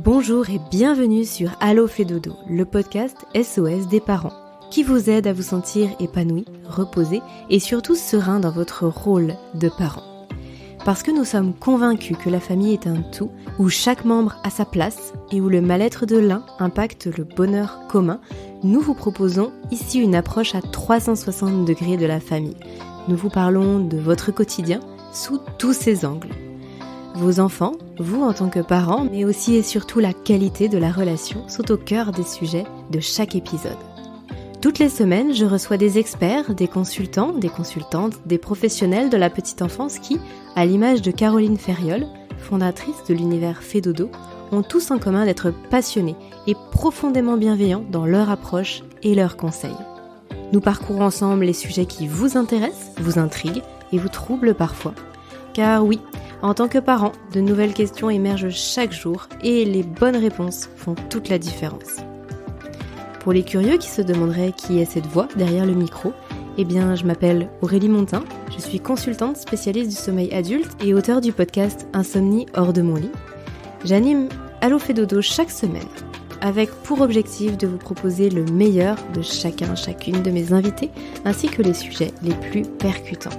Bonjour et bienvenue sur Allo fait dodo, le podcast SOS des parents, qui vous aide à vous sentir épanoui, reposé et surtout serein dans votre rôle de parent. Parce que nous sommes convaincus que la famille est un tout, où chaque membre a sa place et où le mal-être de l'un impacte le bonheur commun, nous vous proposons ici une approche à 360 degrés de la famille. Nous vous parlons de votre quotidien sous tous ses angles. Vos enfants, vous en tant que parents, mais aussi et surtout la qualité de la relation sont au cœur des sujets de chaque épisode. Toutes les semaines, je reçois des experts, des consultants, des consultantes, des professionnels de la petite enfance qui, à l'image de Caroline Ferriol, fondatrice de l'univers Fait Dodo, ont tous en commun d'être passionnés et profondément bienveillants dans leur approche et leurs conseils. Nous parcourons ensemble les sujets qui vous intéressent, vous intriguent et vous troublent parfois. Car oui, en tant que parent, de nouvelles questions émergent chaque jour et les bonnes réponses font toute la différence. Pour les curieux qui se demanderaient qui est cette voix derrière le micro, eh bien je m'appelle Aurélie Montin, je suis consultante spécialiste du sommeil adulte et auteure du podcast Insomnie hors de mon lit. J'anime Allo fait dodo chaque semaine, avec pour objectif de vous proposer le meilleur de chacune de mes invités, ainsi que les sujets les plus percutants.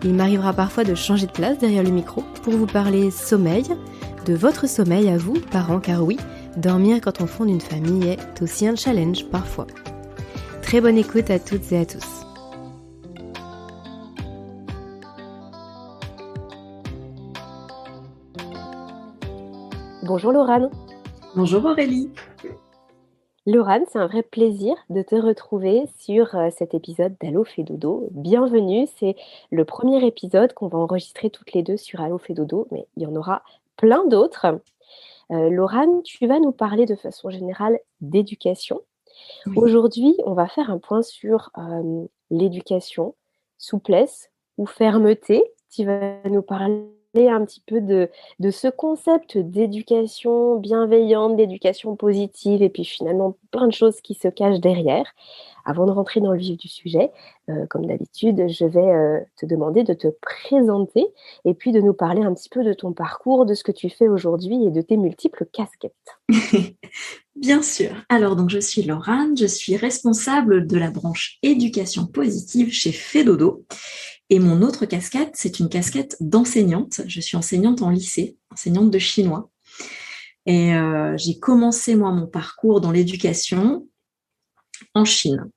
Il m'arrivera parfois de changer de place derrière le micro pour vous parler sommeil, de votre sommeil à vous, parents, car oui, dormir quand on fonde une famille est aussi un challenge parfois. Très bonne écoute à toutes et à tous. Bonjour Laurane. Bonjour Aurélie. Laurane, c'est un vrai plaisir de te retrouver sur cet épisode d'Allo fait dodo. Bienvenue, c'est le premier épisode qu'on va enregistrer toutes les deux sur Allo fait dodo, mais il y en aura plein d'autres. Laurane, tu vas nous parler de façon générale d'éducation. Oui. Aujourd'hui, on va faire un point sur l'éducation, souplesse ou fermeté. Tu vas nous parler un petit peu de ce concept d'éducation bienveillante, d'éducation positive et puis finalement plein de choses qui se cachent derrière. Avant de rentrer dans le vif du sujet, comme d'habitude, je vais te demander de te présenter et puis de nous parler un petit peu de ton parcours, de ce que tu fais aujourd'hui et de tes multiples casquettes. Bien sûr. Alors, donc, je suis Laurane, je suis responsable de la branche éducation positive chez Fait Dodo. Et mon autre casquette, c'est une casquette d'enseignante. Je suis enseignante en lycée, enseignante de chinois. Et j'ai commencé, moi, mon parcours dans l'éducation en Chine.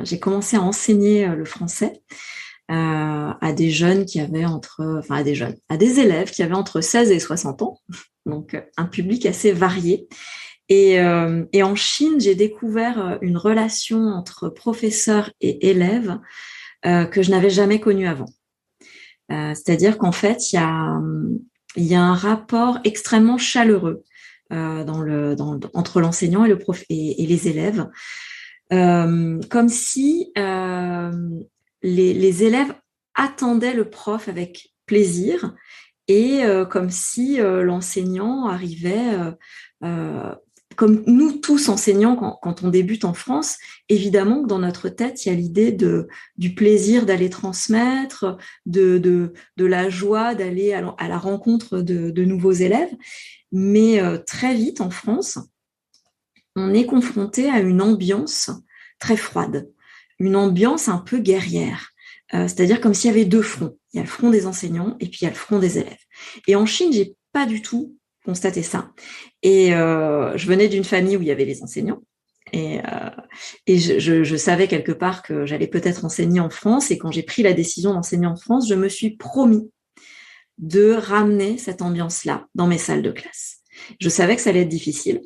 J'ai commencé à enseigner le français à des jeunes qui avaient à des élèves qui avaient entre 16 et 60 ans. Donc, un public assez varié. Et en Chine, j'ai découvert une relation entre professeurs et élèves que je n'avais jamais connue avant. C'est-à-dire qu'en fait, il y a un rapport extrêmement chaleureux entre l'enseignant et le prof et les élèves, comme si les élèves attendaient le prof avec plaisir et comme si l'enseignant arrivait comme nous tous enseignants, quand on débute en France, évidemment que dans notre tête, il y a l'idée du plaisir d'aller transmettre, de la joie d'aller à la rencontre de nouveaux élèves. Mais très vite en France, on est confronté à une ambiance très froide, une ambiance un peu guerrière. C'est-à-dire comme s'il y avait deux fronts. Il y a le front des enseignants et puis il y a le front des élèves. Et en Chine, j'ai pas du tout constater ça. Et je venais d'une famille où il y avait les enseignants et je savais quelque part que j'allais peut-être enseigner en France, et quand j'ai pris la décision d'enseigner en France, je me suis promis de ramener cette ambiance-là dans mes salles de classe. Je savais que ça allait être difficile.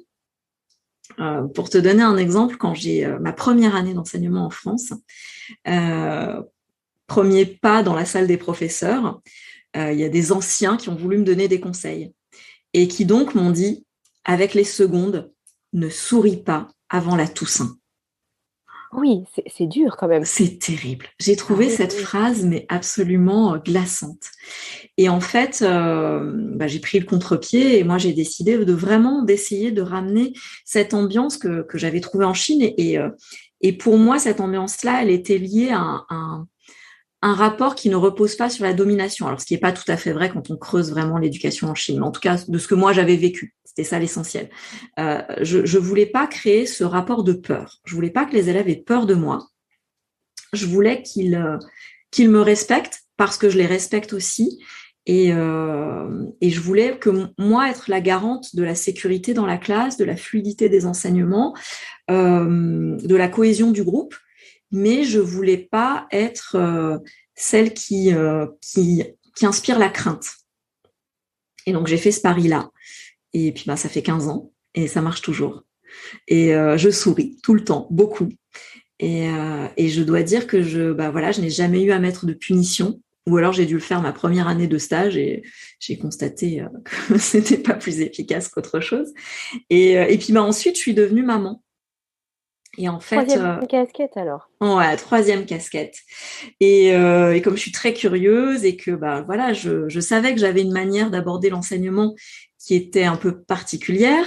Pour te donner un exemple, quand j'ai ma première année d'enseignement en France, premier pas dans la salle des professeurs, il y a des anciens qui ont voulu me donner des conseils. Et qui donc m'ont dit, avec les secondes, ne souris pas avant la Toussaint. Oui, c'est dur quand même. C'est terrible. J'ai trouvé cette phrase mais absolument glaçante. Et en fait, j'ai pris le contre-pied et moi j'ai décidé d'essayer de ramener cette ambiance que j'avais trouvée en Chine. Et pour moi, cette ambiance-là, elle était liée à un rapport qui ne repose pas sur la domination. Alors, ce qui n'est pas tout à fait vrai quand on creuse vraiment l'éducation en Chine, mais en tout cas, de ce que moi j'avais vécu. C'était ça l'essentiel. Je voulais pas créer ce rapport de peur. Je voulais pas que les élèves aient peur de moi. Je voulais qu'ils me respectent parce que je les respecte aussi. Et je voulais que moi être la garante de la sécurité dans la classe, de la fluidité des enseignements, de la cohésion du groupe. Mais je voulais pas être celle qui inspire la crainte. Et donc j'ai fait ce pari-là. Et puis ça fait 15 ans et ça marche toujours. Et je souris tout le temps, beaucoup. Et je dois dire que je n'ai jamais eu à mettre de punition. Ou alors j'ai dû le faire ma première année de stage et j'ai constaté que c'était pas plus efficace qu'autre chose. Et puis ensuite je suis devenue maman. Et en fait, troisième casquette alors. Ouais, troisième casquette. Et comme je suis très curieuse et que je savais que j'avais une manière d'aborder l'enseignement qui était un peu particulière.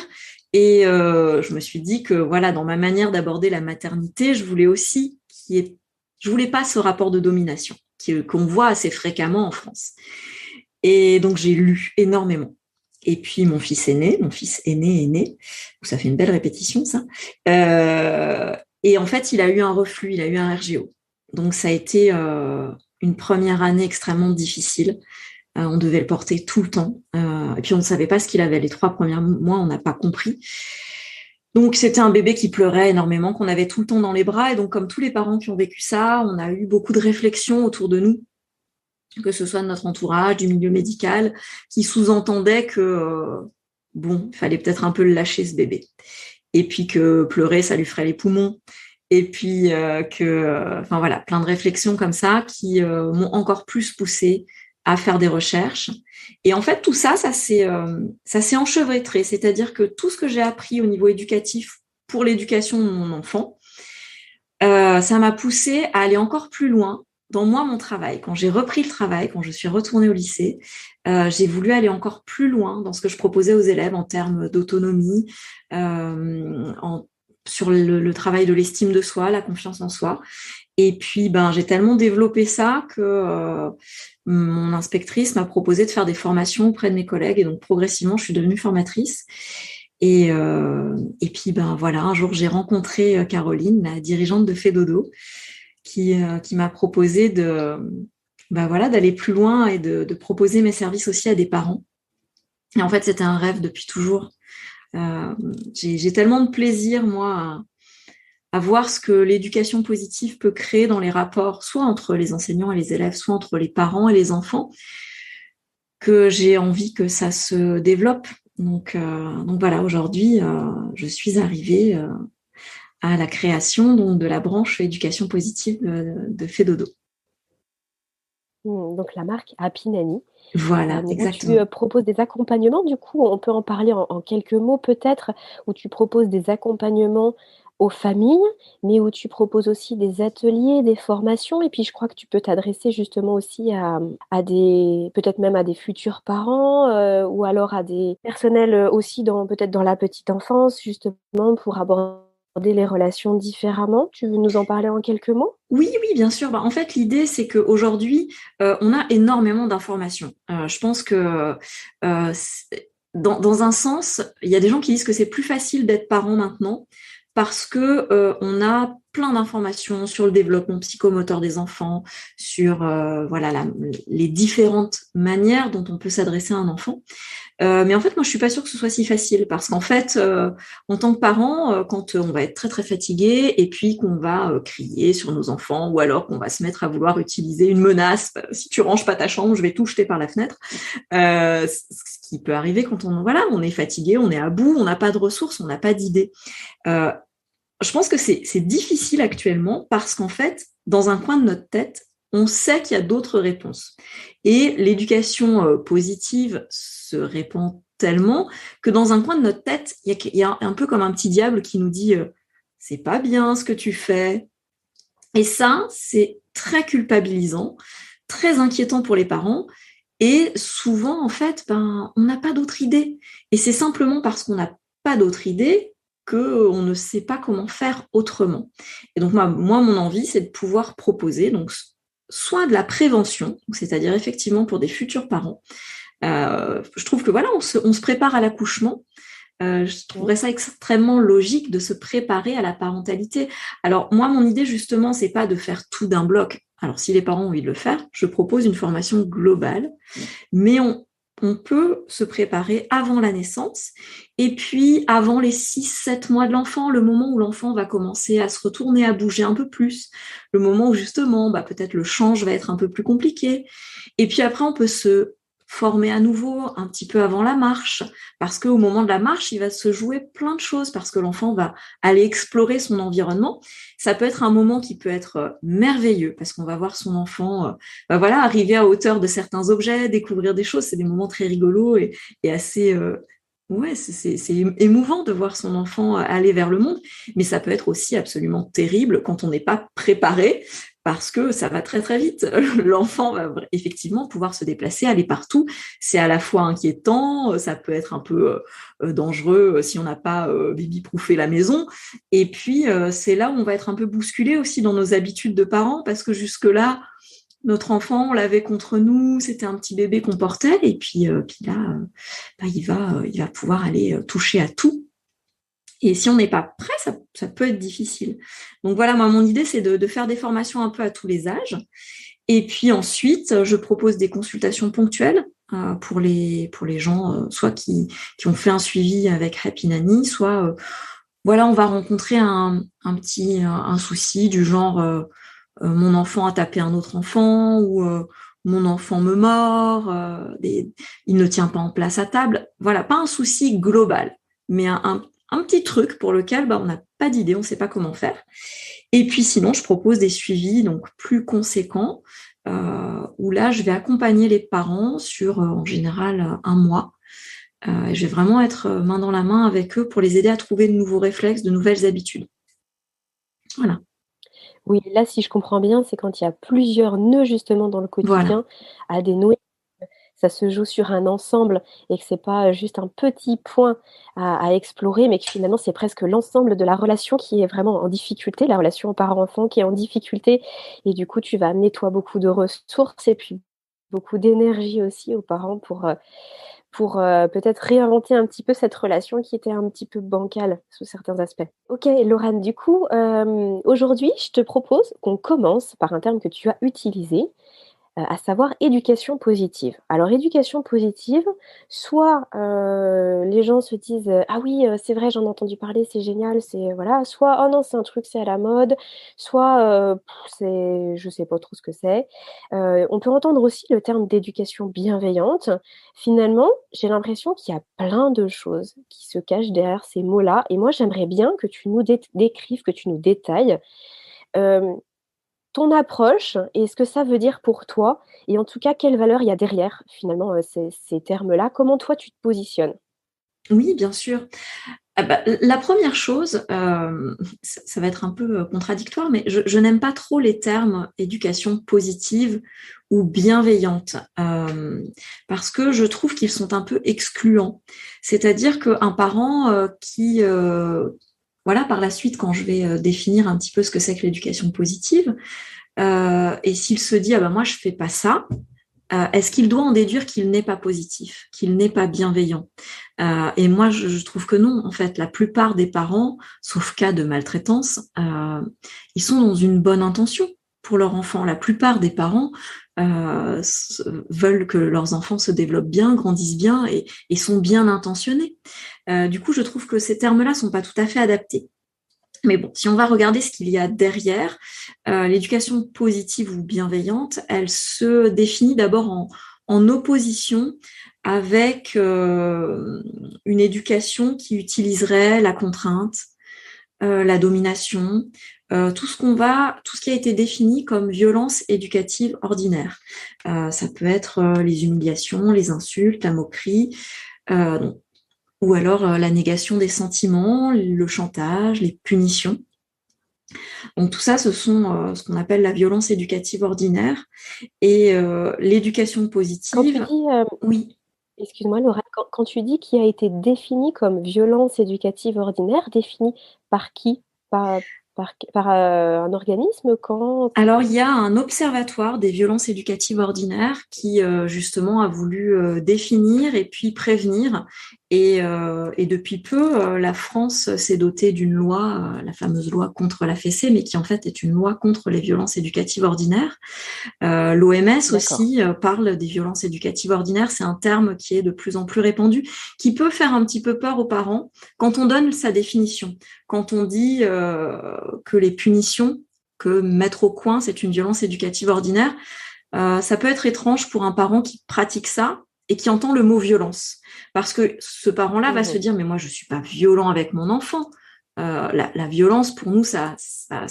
Et je me suis dit que dans ma manière d'aborder la maternité, je voulais aussi je voulais pas ce rapport de domination qu'on voit assez fréquemment en France. Et donc j'ai lu énormément. Et puis mon fils est né. Ça fait une belle répétition ça. Et en fait, il a eu un reflux, il a eu un RGO. Donc ça a été une première année extrêmement difficile. On devait le porter tout le temps. Et puis on ne savait pas ce qu'il avait. Les 3 premiers mois, on n'a pas compris. Donc c'était un bébé qui pleurait énormément, qu'on avait tout le temps dans les bras. Et donc comme tous les parents qui ont vécu ça, on a eu beaucoup de réflexions autour de nous, que ce soit de notre entourage, du milieu médical, qui sous-entendait que il fallait peut-être un peu le lâcher ce bébé. Et puis que pleurer, ça lui ferait les poumons. Et puis plein de réflexions comme ça qui m'ont encore plus poussée à faire des recherches. Et en fait, tout ça, ça s'est enchevêtré. C'est-à-dire que tout ce que j'ai appris au niveau éducatif pour l'éducation de mon enfant, ça m'a poussée à aller encore plus loin dans mon travail. Quand j'ai repris le travail, quand je suis retournée au lycée, j'ai voulu aller encore plus loin dans ce que je proposais aux élèves en termes d'autonomie, sur le travail de l'estime de soi, la confiance en soi. Et puis, j'ai tellement développé ça que mon inspectrice m'a proposé de faire des formations auprès de mes collègues. Et donc, progressivement, je suis devenue formatrice. Et puis, un jour, j'ai rencontré Caroline, la dirigeante de Fedodo, qui m'a proposé d'aller plus loin et de proposer mes services aussi à des parents. Et en fait, c'était un rêve depuis toujours. J'ai tellement de plaisir, moi, à voir ce que l'éducation positive peut créer dans les rapports, soit entre les enseignants et les élèves, soit entre les parents et les enfants, que j'ai envie que ça se développe. Donc voilà, aujourd'hui, je suis arrivée à la création de la branche éducation positive de Fedodo. Donc la marque Happy Nanny. Voilà, exactement. Où tu proposes des accompagnements, du coup, on peut en parler en quelques mots peut-être, où tu proposes des accompagnements aux familles, mais où tu proposes aussi des ateliers, des formations, et puis je crois que tu peux t'adresser justement aussi à des, peut-être même à des futurs parents, ou alors à des personnels aussi peut-être dans la petite enfance, justement, pour aborder les relations différemment. Tu veux nous en parler en quelques mots ? Oui, bien sûr. En fait, l'idée, c'est qu'aujourd'hui, on a énormément d'informations. Je pense que dans un sens, il y a des gens qui disent que c'est plus facile d'être parent maintenant parce que on a plein d'informations sur le développement psychomoteur des enfants, sur les différentes manières dont on peut s'adresser à un enfant. Mais en fait, moi, je suis pas sûre que ce soit si facile parce qu'en fait, en tant que parent, quand on va être très très fatigué et puis qu'on va crier sur nos enfants ou alors qu'on va se mettre à vouloir utiliser une menace, si tu ranges pas ta chambre, je vais tout jeter par la fenêtre. Ce qui peut arriver quand on est fatigué, on est à bout, on n'a pas de ressources, on n'a pas d'idées. Je pense que c'est difficile actuellement parce qu'en fait, dans un coin de notre tête, on sait qu'il y a d'autres réponses. Et l'éducation positive se répand tellement que dans un coin de notre tête, il y a un peu comme un petit diable qui nous dit c'est pas bien ce que tu fais. Et ça, c'est très culpabilisant, très inquiétant pour les parents. Et souvent, en fait, on n'a pas d'autre idée. Et c'est simplement parce qu'on n'a pas d'autre idée qu'on ne sait pas comment faire autrement. Et donc, moi mon envie, c'est de pouvoir proposer soit de la prévention, c'est-à-dire effectivement pour des futurs parents. Je trouve que on se prépare à l'accouchement. Je trouverais ça extrêmement logique de se préparer à la parentalité. Alors moi, mon idée justement, c'est pas de faire tout d'un bloc. Alors si les parents ont envie de le faire, je propose une formation globale, mais on peut se préparer avant la naissance et puis avant les 6-7 mois de l'enfant, le moment où l'enfant va commencer à se retourner, à bouger un peu plus, le moment où justement, peut-être le change va être un peu plus compliqué. Et puis après, on peut se former à nouveau un petit peu avant la marche, parce qu'au moment de la marche, il va se jouer plein de choses, parce que l'enfant va aller explorer son environnement. Ça peut être un moment qui peut être merveilleux, parce qu'on va voir son enfant arriver à hauteur de certains objets, découvrir des choses. C'est des moments très rigolos et assez... c'est émouvant de voir son enfant aller vers le monde, mais ça peut être aussi absolument terrible quand on n'est pas préparé, parce que ça va très très vite. L'enfant va effectivement pouvoir se déplacer, aller partout. C'est à la fois inquiétant, ça peut être un peu dangereux si on n'a pas baby-proofé la maison. Et puis c'est là où on va être un peu bousculé aussi dans nos habitudes de parents, parce que jusque-là, notre enfant, on l'avait contre nous, c'était un petit bébé qu'on portait, et puis là, il va pouvoir aller toucher à tout. Et si on n'est pas prêt, ça peut être difficile. Donc voilà, moi, mon idée, c'est de faire des formations un peu à tous les âges. Et puis ensuite, je propose des consultations ponctuelles pour les gens, soit qui ont fait un suivi avec Happy Nanny, soit on va rencontrer un souci du genre mon enfant a tapé un autre enfant, ou mon enfant me mord, il ne tient pas en place à table. Voilà, pas un souci global, mais un petit truc pour lequel on n'a pas d'idée, on ne sait pas comment faire. Et puis sinon, je propose des suivis donc plus conséquents, où là, je vais accompagner les parents sur, en général, un mois. Je vais vraiment être main dans la main avec eux pour les aider à trouver de nouveaux réflexes, de nouvelles habitudes. Voilà. Oui, là, si je comprends bien, c'est quand il y a plusieurs nœuds justement dans le quotidien à dénouer. Ça se joue sur un ensemble et que c'est pas juste un petit point à explorer, mais que finalement, c'est presque l'ensemble de la relation qui est vraiment en difficulté, la relation parent-enfant qui est en difficulté. Et du coup, tu vas amener, toi, beaucoup de ressources et puis beaucoup d'énergie aussi aux parents pour peut-être réinventer un petit peu cette relation qui était un petit peu bancale sous certains aspects. OK, Laurane, du coup, aujourd'hui, je te propose qu'on commence par un terme que tu as utilisé, à savoir éducation positive. Alors éducation positive, soit, les gens se disent, «Ah oui, c'est vrai, j'en ai entendu parler, c'est génial, c'est» voilà, soit: «Oh non, c'est un truc, c'est à la mode», soit, c'est je sais pas trop ce que c'est. On peut entendre aussi le terme d'éducation bienveillante. Finalement, j'ai l'impression qu'il y a plein de choses qui se cachent derrière ces mots-là et moi, j'aimerais bien que tu nous décrives, que tu nous détailles, hem ton approche et ce que ça veut dire pour toi et en tout cas, quelle valeur il y a derrière finalement, ces termes-là? Comment toi tu te positionnes? Oui, bien sûr. La première chose, ça va être un peu contradictoire, mais je n'aime pas trop les termes éducation positive ou bienveillante, parce que je trouve qu'ils sont un peu excluants. C'est-à-dire qu'un parent qui, par la suite, quand je vais définir un petit peu ce que c'est que l'éducation positive, et s'il se dit ah ben moi je fais pas ça, est-ce qu'il doit en déduire qu'il n'est pas positif, qu'il n'est pas bienveillant? Et moi, je trouve que non. En fait, la plupart des parents, sauf cas de maltraitance, ils sont dans une bonne intention pour leur enfant. La plupart des parents veulent que leurs enfants se développent bien, grandissent bien et sont bien intentionnés. Du coup, je trouve que ces termes-là sont pas tout à fait adaptés. Mais bon, si on va regarder ce qu'il y a derrière, l'éducation positive ou bienveillante, elle se définit d'abord en opposition avec une éducation qui utiliserait la contrainte, la domination, tout ce qui a été défini comme violence éducative ordinaire. Ça peut être les humiliations, les insultes, la moquerie, ou alors la négation des sentiments, le chantage, les punitions. Donc tout ça, ce sont ce qu'on appelle la violence éducative ordinaire. Et l'éducation Quand tu positive, dis, oui. excuse-moi Laura, quand tu dis qui a été défini comme violence éducative ordinaire, défini par qui? Par un organisme? Quand? Alors, il y a un observatoire des violences éducatives ordinaires qui, justement, a voulu définir et puis prévenir Et depuis peu, la France s'est dotée d'une loi, la fameuse loi contre la fessée, mais qui en fait est une loi contre les violences éducatives ordinaires. L'OMS D'accord. aussi parle des violences éducatives ordinaires. C'est un terme qui est de plus en plus répandu, qui peut faire un petit peu peur aux parents quand on donne sa définition, quand on dit que les punitions, que mettre au coin, c'est une violence éducative ordinaire. Ça peut être étrange pour un parent qui pratique ça et qui entend le mot violence. Parce que ce parent-là va se dire, mais moi, je ne suis pas violent avec mon enfant. La violence, pour nous, ça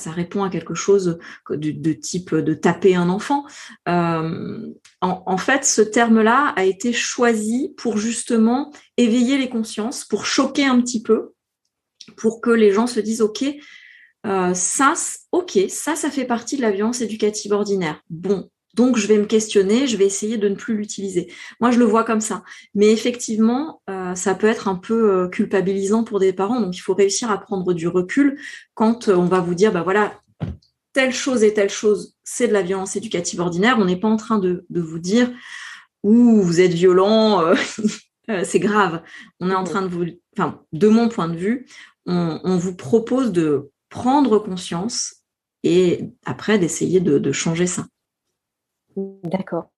répond à quelque chose de type de taper un enfant. En fait, ce terme-là a été choisi pour justement éveiller les consciences, pour choquer un petit peu, pour que les gens se disent, OK, ça fait partie de la violence éducative ordinaire. Bon, donc je vais me questionner, je vais essayer de ne plus l'utiliser. Moi, je le vois comme ça. Mais effectivement, ça peut être un peu culpabilisant pour des parents. Donc, il faut réussir à prendre du recul quand on va vous dire, bah voilà, telle chose et telle chose, c'est de la violence éducative ordinaire. On n'est pas en train de vous dire, ouh, vous êtes violent, c'est grave. On est en train de vous, enfin, de mon point de vue, on vous propose de prendre conscience et après d'essayer de changer ça. D'accord.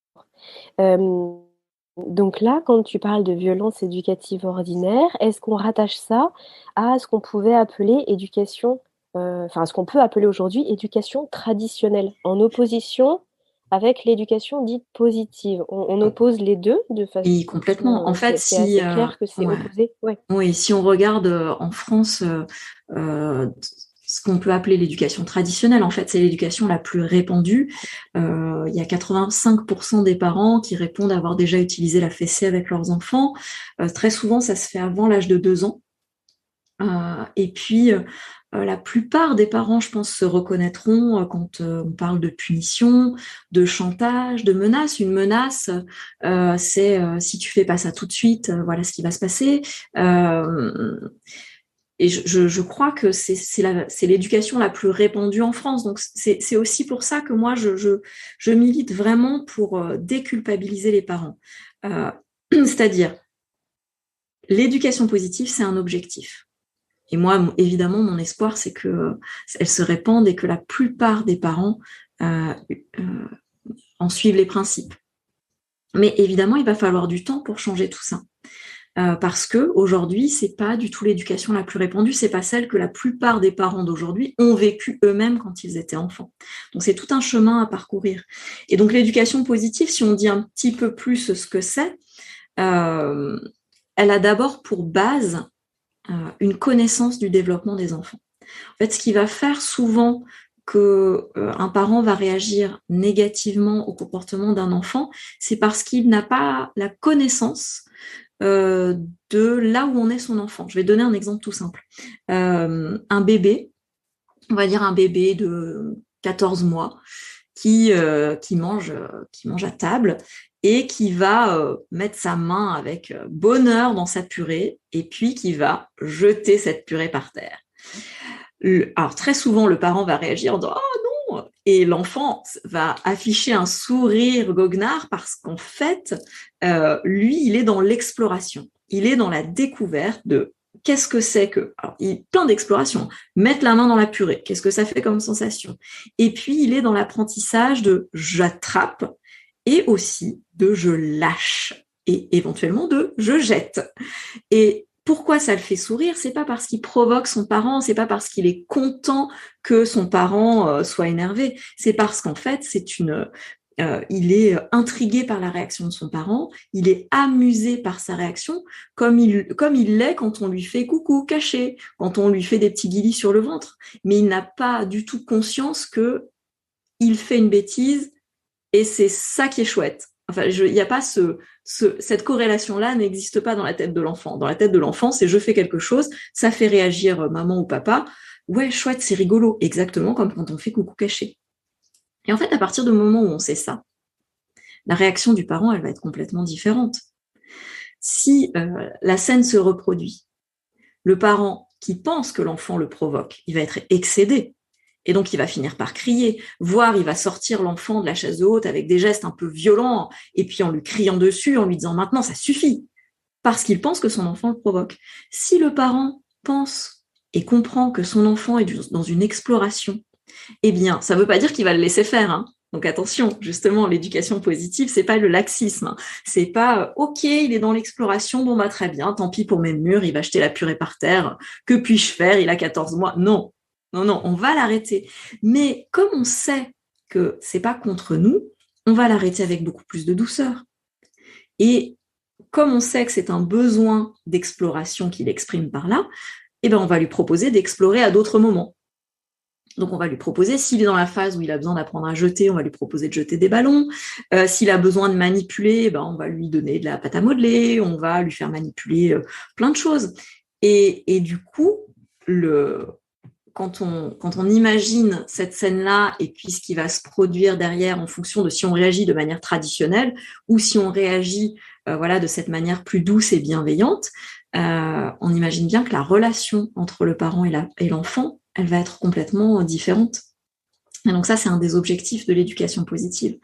Donc là, quand tu parles de violence éducative ordinaire, est-ce qu'on rattache ça à ce qu'on pouvait appeler éducation, enfin ce qu'on peut appeler aujourd'hui éducation traditionnelle, en opposition avec l'éducation dite positive? On oppose les 2 de Oui, complètement. En façon, fait, c'est assez si clair que c'est ouais. opposé? Ouais. Oui, si on regarde en France ce qu'on peut appeler l'éducation traditionnelle, en fait, c'est l'éducation la plus répandue. Il y a 85% des parents qui répondent avoir déjà utilisé la fessée avec leurs enfants. Très souvent, ça se fait avant l'âge de 2 ans. Et puis, la plupart des parents, je pense, se reconnaîtront quand on parle de punition, de chantage, de menace. Une menace, c'est si tu fais pas ça tout de suite, voilà ce qui va se passer. Et je crois que c'est l'éducation la plus répandue en France. Donc, c'est aussi pour ça que moi, je milite vraiment pour déculpabiliser les parents. C'est-à-dire, l'éducation positive, c'est un objectif. Et moi, évidemment, mon espoir, c'est qu'elle se répande et que la plupart des parents en suivent les principes. Mais évidemment, il va falloir du temps pour changer tout ça. Parce que aujourd'hui, c'est pas du tout l'éducation la plus répandue, c'est pas celle que la plupart des parents d'aujourd'hui ont vécu eux-mêmes quand ils étaient enfants. Donc c'est tout un chemin à parcourir. Et donc l'éducation positive, si on dit un petit peu plus ce que c'est, elle a d'abord pour base une connaissance du développement des enfants. En fait, ce qui va faire souvent qu'un parent va réagir négativement au comportement d'un enfant, c'est parce qu'il n'a pas la connaissance de là où en est son enfant. Je vais donner un exemple tout simple. Un bébé, on va dire un bébé de 14 mois, qui mange à table et qui va mettre sa main avec bonheur dans sa purée et puis qui va jeter cette purée par terre. Alors très souvent, le parent va réagir en disant « Oh non !» et l'enfant va afficher un sourire goguenard parce qu'en fait, lui, il est dans l'exploration. Il est dans la découverte de qu'est-ce que c'est que... Alors, plein d'explorations. Mettre la main dans la purée, qu'est-ce que ça fait comme sensation? Et puis, il est dans l'apprentissage de « j'attrape » et aussi de « je lâche » et éventuellement de « je jette ». Et pourquoi ça le fait sourire? C'est pas parce qu'il provoque son parent, c'est pas parce qu'il est content que son parent soit énervé. C'est parce qu'en fait, il est intrigué par la réaction de son parent, il est amusé par sa réaction, comme il l'est quand on lui fait coucou caché, quand on lui fait des petits guilis sur le ventre. Mais il n'a pas du tout conscience que il fait une bêtise et c'est ça qui est chouette. Enfin, il n'y a pas cette corrélation-là n'existe pas dans la tête de l'enfant. Dans la tête de l'enfant, c'est je fais quelque chose, ça fait réagir maman ou papa. Ouais, chouette, c'est rigolo. Exactement comme quand on fait coucou caché. Et en fait, à partir du moment où on sait ça, la réaction du parent, elle va être complètement différente. Si la scène se reproduit, le parent qui pense que l'enfant le provoque, il va être excédé. Et donc, il va finir par crier, voire il va sortir l'enfant de la chaise haute avec des gestes un peu violents, et puis en lui criant dessus, en lui disant « maintenant, ça suffit ». parce qu'il pense que son enfant le provoque. Si le parent pense et comprend que son enfant est dans une exploration, eh bien, ça ne veut pas dire qu'il va le laisser faire, hein. Donc attention, justement, l'éducation positive, c'est pas le laxisme, hein. C'est pas ok, il est dans l'exploration, bon bah très bien, tant pis pour mes murs, il va jeter la purée par terre, que puis-je faire, il a 14 mois. Non, on va l'arrêter. Mais comme on sait que c'est pas contre nous, on va l'arrêter avec beaucoup plus de douceur. Et comme on sait que c'est un besoin d'exploration qu'il exprime par là, eh ben on va lui proposer d'explorer à d'autres moments. Donc, on va lui proposer, s'il est dans la phase où il a besoin d'apprendre à jeter, on va lui proposer de jeter des ballons. S'il a besoin de manipuler, ben, on va lui donner de la pâte à modeler, on va lui faire manipuler plein de choses. Et du coup, quand on imagine cette scène-là et puis ce qui va se produire derrière en fonction de si on réagit de manière traditionnelle ou si on réagit de cette manière plus douce et bienveillante, on imagine bien que la relation entre le parent et l'enfant, elle va être complètement différente. Et donc ça, c'est un des objectifs de l'éducation positive.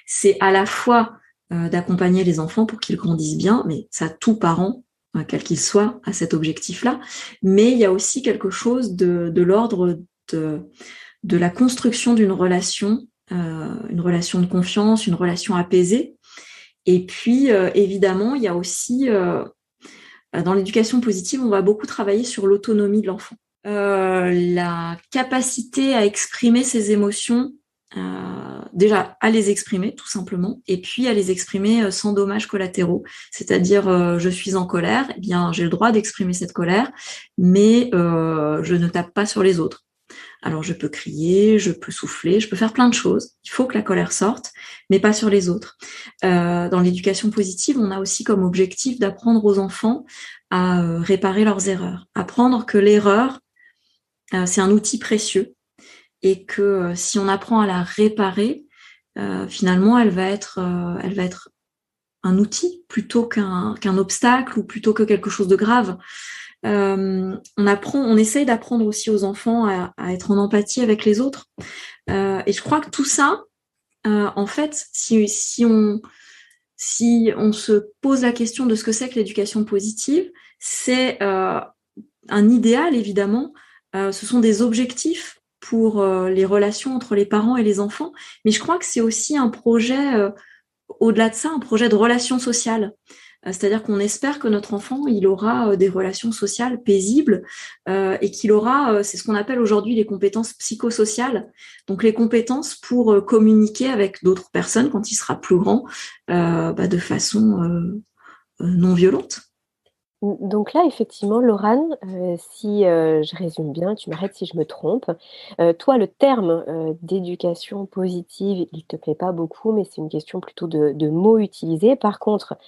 C'est à la fois d'accompagner les enfants pour qu'ils grandissent bien, mais ça, tout parent, quel qu'il soit, a cet objectif-là. Mais il y a aussi quelque chose de l'ordre de la construction d'une relation, une relation de confiance, une relation apaisée. Et puis, évidemment, il y a aussi, dans l'éducation positive, on va beaucoup travailler sur l'autonomie de l'enfant. La capacité à exprimer ses émotions, déjà à les exprimer tout simplement, et puis à les exprimer sans dommages collatéraux. C'est-à-dire, je suis en colère, eh bien j'ai le droit d'exprimer cette colère, mais je ne tape pas sur les autres. Alors je peux crier, je peux souffler, je peux faire plein de choses. Il faut que la colère sorte, mais pas sur les autres. Dans l'éducation positive, on a aussi comme objectif d'apprendre aux enfants à réparer leurs erreurs, apprendre que l'erreur, c'est un outil précieux et que si on apprend à la réparer, finalement, elle va être un outil plutôt qu'un obstacle ou plutôt que quelque chose de grave. On essaye d'apprendre aussi aux enfants à être en empathie avec les autres. Et je crois que tout ça, en fait, si on se pose la question de ce que c'est que l'éducation positive, c'est un idéal, évidemment. Ce sont des objectifs pour les relations entre les parents et les enfants. Mais je crois que c'est aussi un projet, au-delà de ça, un projet de relation sociale. C'est-à-dire qu'on espère que notre enfant, il aura des relations sociales paisibles et qu'il aura, c'est ce qu'on appelle aujourd'hui les compétences psychosociales, donc les compétences pour communiquer avec d'autres personnes quand il sera plus grand, de façon non violente. Donc là, effectivement, Laurane, si je résume bien, tu m'arrêtes si je me trompe. Toi, le terme d'éducation positive, il ne te plaît pas beaucoup, mais c'est une question plutôt de mots utilisés. Par contre,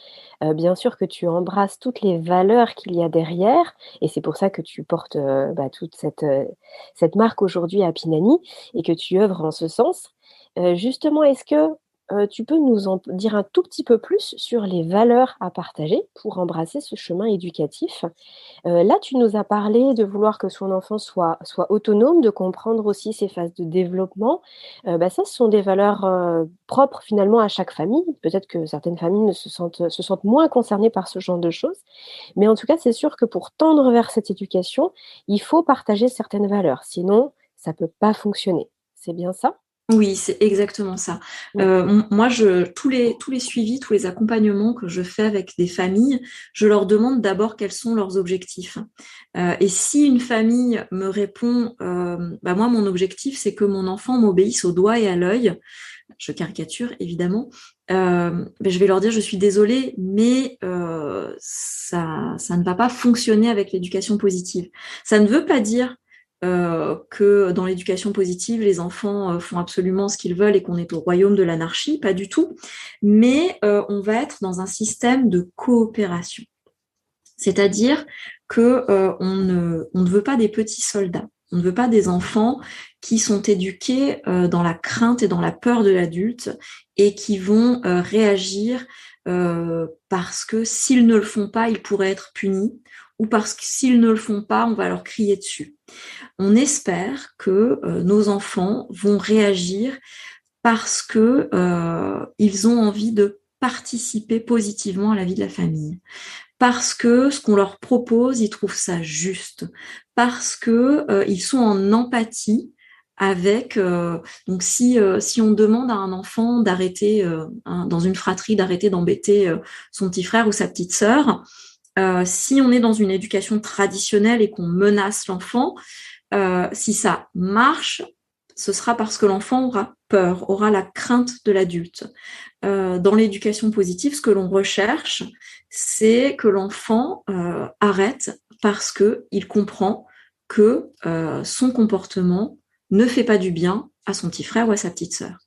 bien sûr que tu embrasses toutes les valeurs qu'il y a derrière, et c'est pour ça que tu portes toute cette marque aujourd'hui à Pinani et que tu œuvres en ce sens. Justement, est-ce que tu peux nous en dire un tout petit peu plus sur les valeurs à partager pour embrasser ce chemin éducatif? Là, tu nous as parlé de vouloir que son enfant soit autonome, de comprendre aussi ses phases de développement. Ça, ce sont des valeurs, propres finalement à chaque famille. Peut-être que certaines familles se sentent moins concernées par ce genre de choses. Mais en tout cas, c'est sûr que pour tendre vers cette éducation, il faut partager certaines valeurs. Sinon, ça ne peut pas fonctionner. C'est bien ça? Oui, c'est exactement ça. Moi, tous les suivis, tous les accompagnements que je fais avec des familles, je leur demande d'abord quels sont leurs objectifs. Et si une famille me répond, moi, mon objectif, c'est que mon enfant m'obéisse au doigt et à l'œil, je caricature évidemment, je vais leur dire, je suis désolée, mais ça ne va pas fonctionner avec l'éducation positive. Ça ne veut pas dire que dans l'éducation positive, les enfants font absolument ce qu'ils veulent et qu'on est au royaume de l'anarchie, pas du tout. Mais on va être dans un système de coopération. C'est-à-dire que on ne veut pas des petits soldats. On ne veut pas des enfants qui sont éduqués dans la crainte et dans la peur de l'adulte et qui vont réagir parce que s'ils ne le font pas, ils pourraient être punis, ou parce que s'ils ne le font pas, on va leur crier dessus. On espère que nos enfants vont réagir parce que ils ont envie de participer positivement à la vie de la famille, parce que ce qu'on leur propose, ils trouvent ça juste, parce que ils sont en empathie avec. Donc si on demande à un enfant d'arrêter dans une fratrie d'arrêter d'embêter son petit frère ou sa petite sœur, si on est dans une éducation traditionnelle et qu'on menace l'enfant, si ça marche, ce sera parce que l'enfant aura peur, aura la crainte de l'adulte. Dans l'éducation positive, ce que l'on recherche, c'est que l'enfant arrête parce qu'il comprend que son comportement ne fait pas du bien à son petit frère ou à sa petite sœur.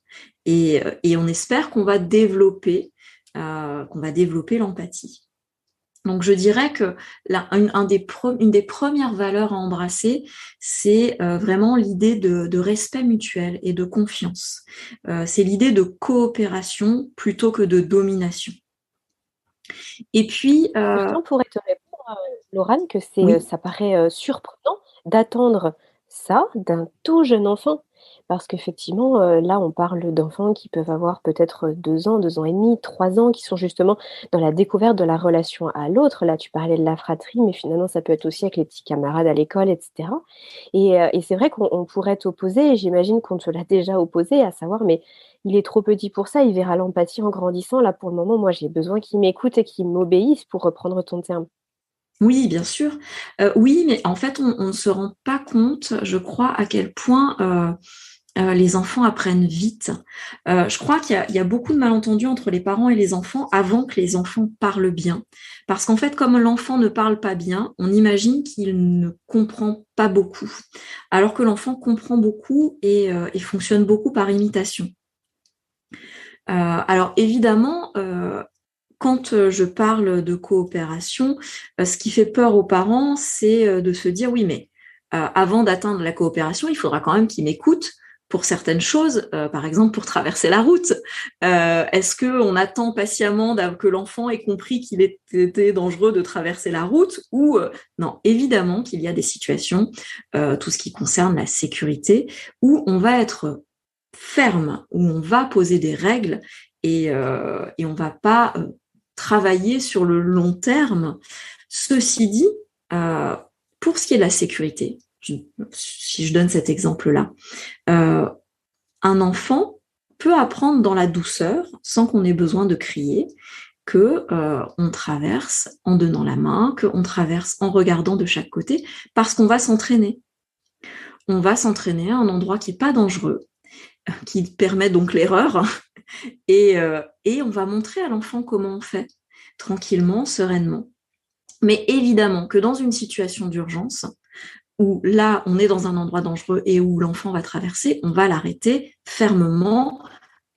Et on espère qu'on va développer l'empathie. Donc, je dirais que une des premières valeurs à embrasser, c'est vraiment l'idée de respect mutuel et de confiance. C'est l'idée de coopération plutôt que de domination. Et puis... Pourtant, pourrait te répondre, Laurane, que oui. ça paraît surprenant d'attendre ça d'un tout jeune enfant. Parce qu'effectivement, là, on parle d'enfants qui peuvent avoir peut-être 2 ans, 2 ans et demi, 3 ans, qui sont justement dans la découverte de la relation à l'autre. Là, tu parlais de la fratrie, mais finalement, ça peut être aussi avec les petits camarades à l'école, et cetera. Et c'est vrai qu'on pourrait t'opposer, et j'imagine qu'on te l'a déjà opposé, à savoir: «Mais il est trop petit pour ça, il verra l'empathie en grandissant. Là, pour le moment, moi, j'ai besoin qu'il m'écoute et qu'il m'obéisse», pour reprendre ton terme. Oui, bien sûr. Oui, mais en fait, on ne se rend pas compte, je crois, à quel point les enfants apprennent vite. Je crois qu'il y a beaucoup de malentendus entre les parents et les enfants avant que les enfants parlent bien. Parce qu'en fait, comme l'enfant ne parle pas bien, on imagine qu'il ne comprend pas beaucoup. Alors que l'enfant comprend beaucoup et fonctionne beaucoup par imitation. Alors évidemment, quand je parle de coopération, ce qui fait peur aux parents, c'est de se dire oui, mais avant d'atteindre la coopération, il faudra quand même qu'ils m'écoutent pour certaines choses, par exemple pour traverser la route. Est-ce qu'on attend patiemment que l'enfant ait compris qu'il était dangereux de traverser la route ou non, évidemment qu'il y a des situations, tout ce qui concerne la sécurité, où on va être ferme, où on va poser des règles et on va pas travailler sur le long terme. Ceci dit, pour ce qui est de la sécurité, si je donne cet exemple-là, un enfant peut apprendre dans la douceur, sans qu'on ait besoin de crier, que on traverse en donnant la main, qu'on traverse en regardant de chaque côté, parce qu'on va s'entraîner. On va s'entraîner à un endroit qui n'est pas dangereux, qui permet donc l'erreur, et on va montrer à l'enfant comment on fait, tranquillement, sereinement. Mais évidemment que dans une situation d'urgence, où là, on est dans un endroit dangereux et où l'enfant va traverser, on va l'arrêter fermement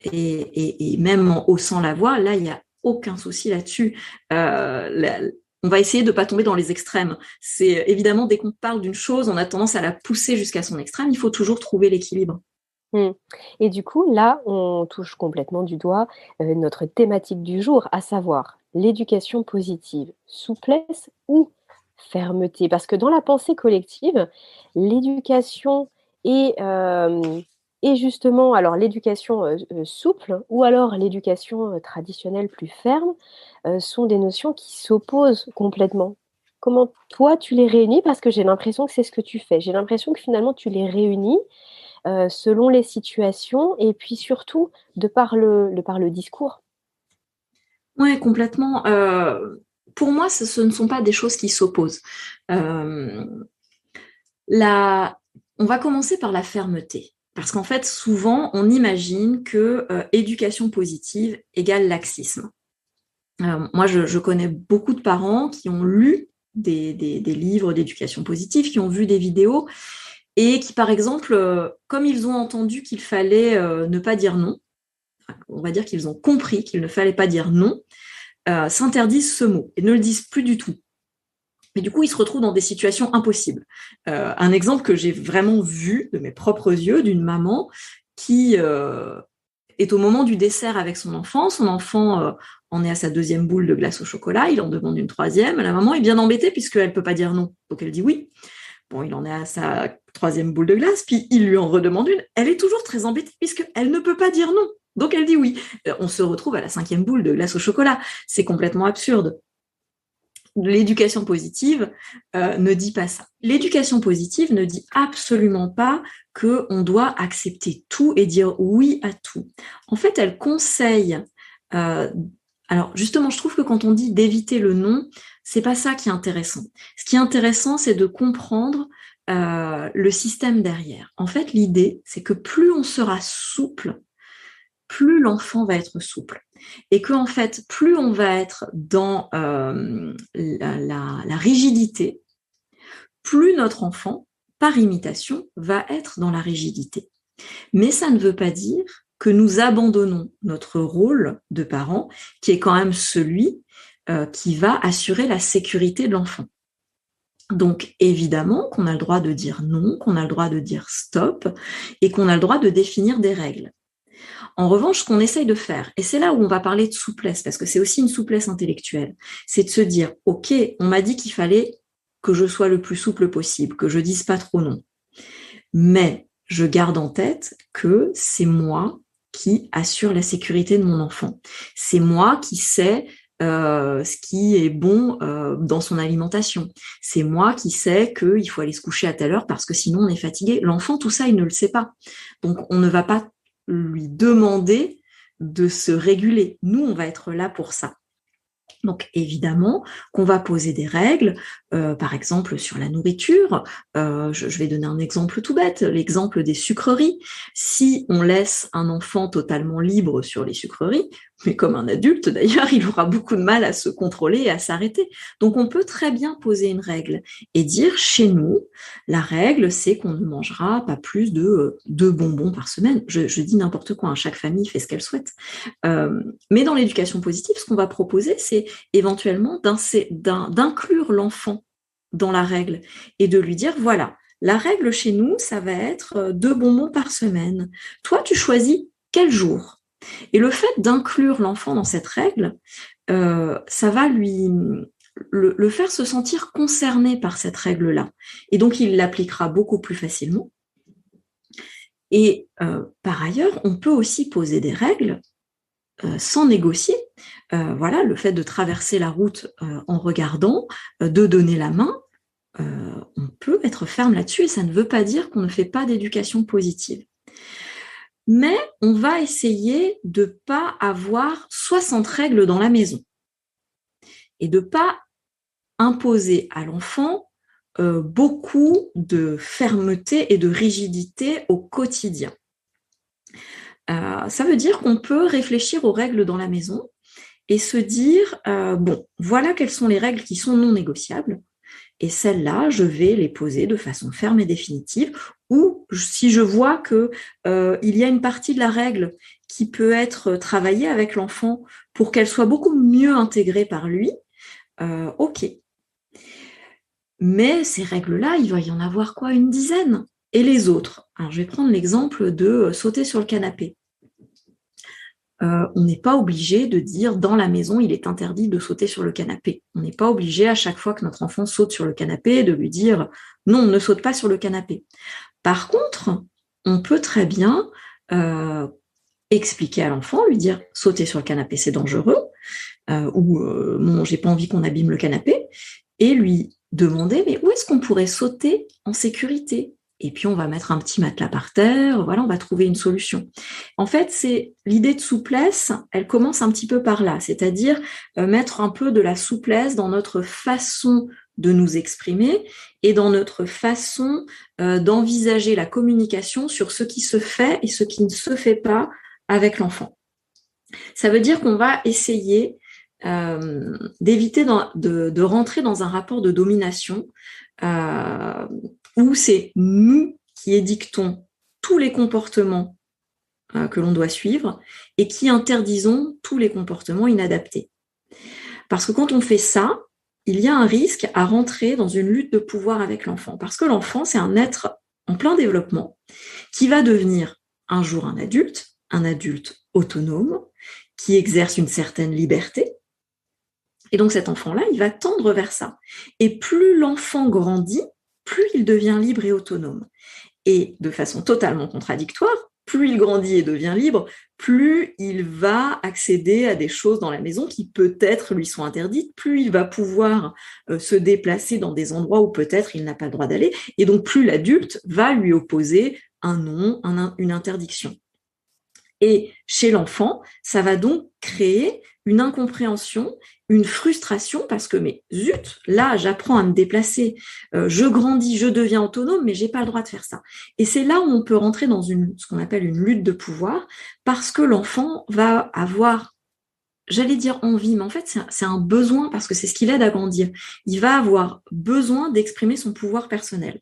et même en haussant la voix. Là, il n'y a aucun souci là-dessus. On va essayer de ne pas tomber dans les extrêmes. C'est évidemment, dès qu'on parle d'une chose, on a tendance à la pousser jusqu'à son extrême. Il faut toujours trouver l'équilibre. Et du coup, là, on touche complètement du doigt, notre thématique du jour, à savoir l'éducation positive, souplesse ou fermeté? Parce que dans la pensée collective, l'éducation est, est justement alors l'éducation, souple ou alors l'éducation, traditionnelle plus ferme, sont des notions qui s'opposent complètement. Comment toi tu les réunis? Parce que j'ai l'impression que c'est ce que tu fais. J'ai l'impression que finalement tu les réunis selon les situations et puis surtout de par le discours. Oui, complètement. Pour moi, ce ne sont pas des choses qui s'opposent. Euh, on va commencer par la fermeté. Parce qu'en fait, souvent, on imagine que éducation positive égale laxisme. Moi, je connais beaucoup de parents qui ont lu des livres d'éducation positive, qui ont vu des vidéos et qui, par exemple, comme ils ont entendu qu'il fallait ne pas dire non, on va dire qu'ils ont compris qu'il ne fallait pas dire non, s'interdisent ce mot et ne le disent plus du tout. Et du coup, ils se retrouvent dans des situations impossibles. Un exemple que j'ai vraiment vu de mes propres yeux d'une maman qui est au moment du dessert avec son enfant. Son enfant en est à sa 2e boule de glace au chocolat. Il en demande une 3e. La maman est bien embêtée puisqu'elle ne peut pas dire non. Donc elle dit oui. Bon, il en est à sa 3e boule de glace, puis il lui en redemande une. Elle est toujours très embêtée puisqu'elle ne peut pas dire non. Donc elle dit oui. On se retrouve à la 5e boule de glace au chocolat. C'est complètement absurde. l'éducation positive ne dit pas ça. L'éducation positive ne dit absolument pas qu'on doit accepter tout et dire oui à tout. En fait, elle conseille... alors justement, je trouve que quand on dit d'éviter le non, c'est pas ça qui est intéressant. Ce qui est intéressant, c'est de comprendre le système derrière. En fait, l'idée, c'est que plus on sera souple, plus l'enfant va être souple. Et que en fait, plus on va être dans la rigidité, plus notre enfant, par imitation, va être dans la rigidité. Mais ça ne veut pas dire que nous abandonnons notre rôle de parent, qui est quand même celui qui va assurer la sécurité de l'enfant. Donc, évidemment qu'on a le droit de dire non, qu'on a le droit de dire stop, et qu'on a le droit de définir des règles. En revanche, ce qu'on essaye de faire, et c'est là où on va parler de souplesse, parce que c'est aussi une souplesse intellectuelle, c'est de se dire, ok, on m'a dit qu'il fallait que je sois le plus souple possible, que je dise pas trop non. Mais je garde en tête que c'est moi qui assure la sécurité de mon enfant. C'est moi qui sais ce qui est bon dans son alimentation. C'est moi qui sais qu'il faut aller se coucher à telle heure parce que sinon on est fatigué. L'enfant, tout ça, il ne le sait pas. Donc, on ne va pas lui demander de se réguler. Nous, on va être là pour ça. Donc, évidemment, qu'on va poser des règles, par exemple sur la nourriture. Je vais donner un exemple tout bête, l'exemple des sucreries. Si on laisse un enfant totalement libre sur les sucreries, mais comme un adulte d'ailleurs, il aura beaucoup de mal à se contrôler et à s'arrêter. Donc, on peut très bien poser une règle et dire, chez nous, la règle, c'est qu'on ne mangera pas plus de 2 bonbons par semaine. Je dis n'importe quoi, hein, chaque famille fait ce qu'elle souhaite. Mais dans l'éducation positive, ce qu'on va proposer, c'est éventuellement d'inclure l'enfant dans la règle et de lui dire, voilà, la règle chez nous, ça va être 2 bonbons par semaine. Toi, tu choisis quel jour? Et le fait d'inclure l'enfant dans cette règle, ça va le faire se sentir concerné par cette règle-là. Et donc, il l'appliquera beaucoup plus facilement. Et par ailleurs, on peut aussi poser des règles sans négocier. Voilà, le fait de traverser la route en regardant, de donner la main, on peut être ferme là-dessus et ça ne veut pas dire qu'on ne fait pas d'éducation positive. Mais on va essayer de ne pas avoir 60 règles dans la maison et de ne pas imposer à l'enfant beaucoup de fermeté et de rigidité au quotidien. Ça veut dire qu'on peut réfléchir aux règles dans la maison et se dire, bon, voilà quelles sont les règles qui sont non négociables. Et celles-là, je vais les poser de façon ferme et définitive. Ou si je vois que il y a une partie de la règle qui peut être travaillée avec l'enfant pour qu'elle soit beaucoup mieux intégrée par lui, ok. Mais ces règles-là, il va y en avoir quoi, une dizaine. Et les autres, alors je vais prendre l'exemple de sauter sur le canapé. On n'est pas obligé de dire dans la maison, il est interdit de sauter sur le canapé. On n'est pas obligé à chaque fois que notre enfant saute sur le canapé de lui dire non, ne saute pas sur le canapé. Par contre, on peut très bien expliquer à l'enfant, lui dire sauter sur le canapé c'est dangereux, ou non, j'ai pas envie qu'on abîme le canapé, et lui demander mais où est-ce qu'on pourrait sauter en sécurité? Et puis on va mettre un petit matelas par terre, voilà, on va trouver une solution. En fait, c'est l'idée de souplesse, elle commence un petit peu par là, c'est-à-dire mettre un peu de la souplesse dans notre façon de nous exprimer et dans notre façon d'envisager la communication sur ce qui se fait et ce qui ne se fait pas avec l'enfant. Ça veut dire qu'on va essayer d'éviter de rentrer dans un rapport de domination où c'est nous qui édictons tous les comportements que l'on doit suivre et qui interdisons tous les comportements inadaptés. Parce que quand on fait ça, il y a un risque à rentrer dans une lutte de pouvoir avec l'enfant. Parce que l'enfant, c'est un être en plein développement qui va devenir un jour un adulte autonome, qui exerce une certaine liberté. Et donc cet enfant-là, il va tendre vers ça. Et plus l'enfant grandit, plus il devient libre et autonome. Et de façon totalement contradictoire, plus il grandit et devient libre, plus il va accéder à des choses dans la maison qui peut-être lui sont interdites, plus il va pouvoir se déplacer dans des endroits où peut-être il n'a pas le droit d'aller, et donc plus l'adulte va lui opposer un non, une interdiction. Et chez l'enfant, ça va donc créer une incompréhension, une frustration, parce que, mais zut, là, j'apprends à me déplacer, je grandis, je deviens autonome, mais j'ai pas le droit de faire ça. Et c'est là où on peut rentrer dans ce qu'on appelle une lutte de pouvoir, parce que l'enfant va avoir, j'allais dire envie, mais en fait, c'est un besoin, parce que c'est ce qui l'aide à grandir. Il va avoir besoin d'exprimer son pouvoir personnel.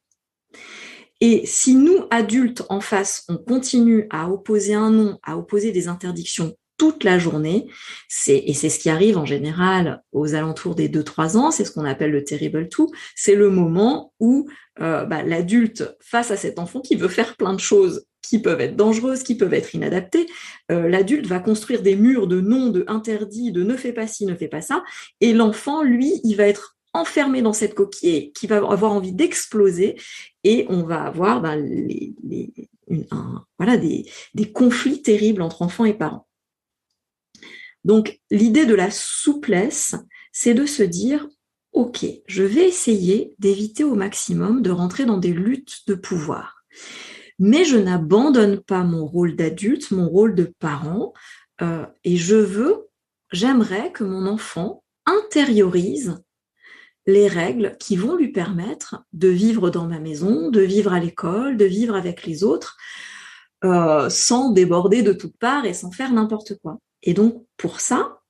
Et si nous, adultes, en face, on continue à opposer un non, à opposer des interdictions toute la journée, et c'est ce qui arrive en général aux alentours des 2-3 ans, c'est ce qu'on appelle le terrible two, c'est le moment où l'adulte, face à cet enfant qui veut faire plein de choses qui peuvent être dangereuses, qui peuvent être inadaptées, l'adulte va construire des murs de non, de interdits, de ne fais pas ci, ne fais pas ça, et l'enfant, lui, il va être enfermé dans cette coquille qui va avoir envie d'exploser et on va avoir des conflits terribles entre enfants et parents. Donc, l'idée de la souplesse, c'est de se dire, ok, je vais essayer d'éviter au maximum de rentrer dans des luttes de pouvoir. Mais je n'abandonne pas mon rôle d'adulte, mon rôle de parent, et j'aimerais que mon enfant intériorise les règles qui vont lui permettre de vivre dans ma maison, de vivre à l'école, de vivre avec les autres, sans déborder de toutes parts et sans faire n'importe quoi. Et donc, pour ça,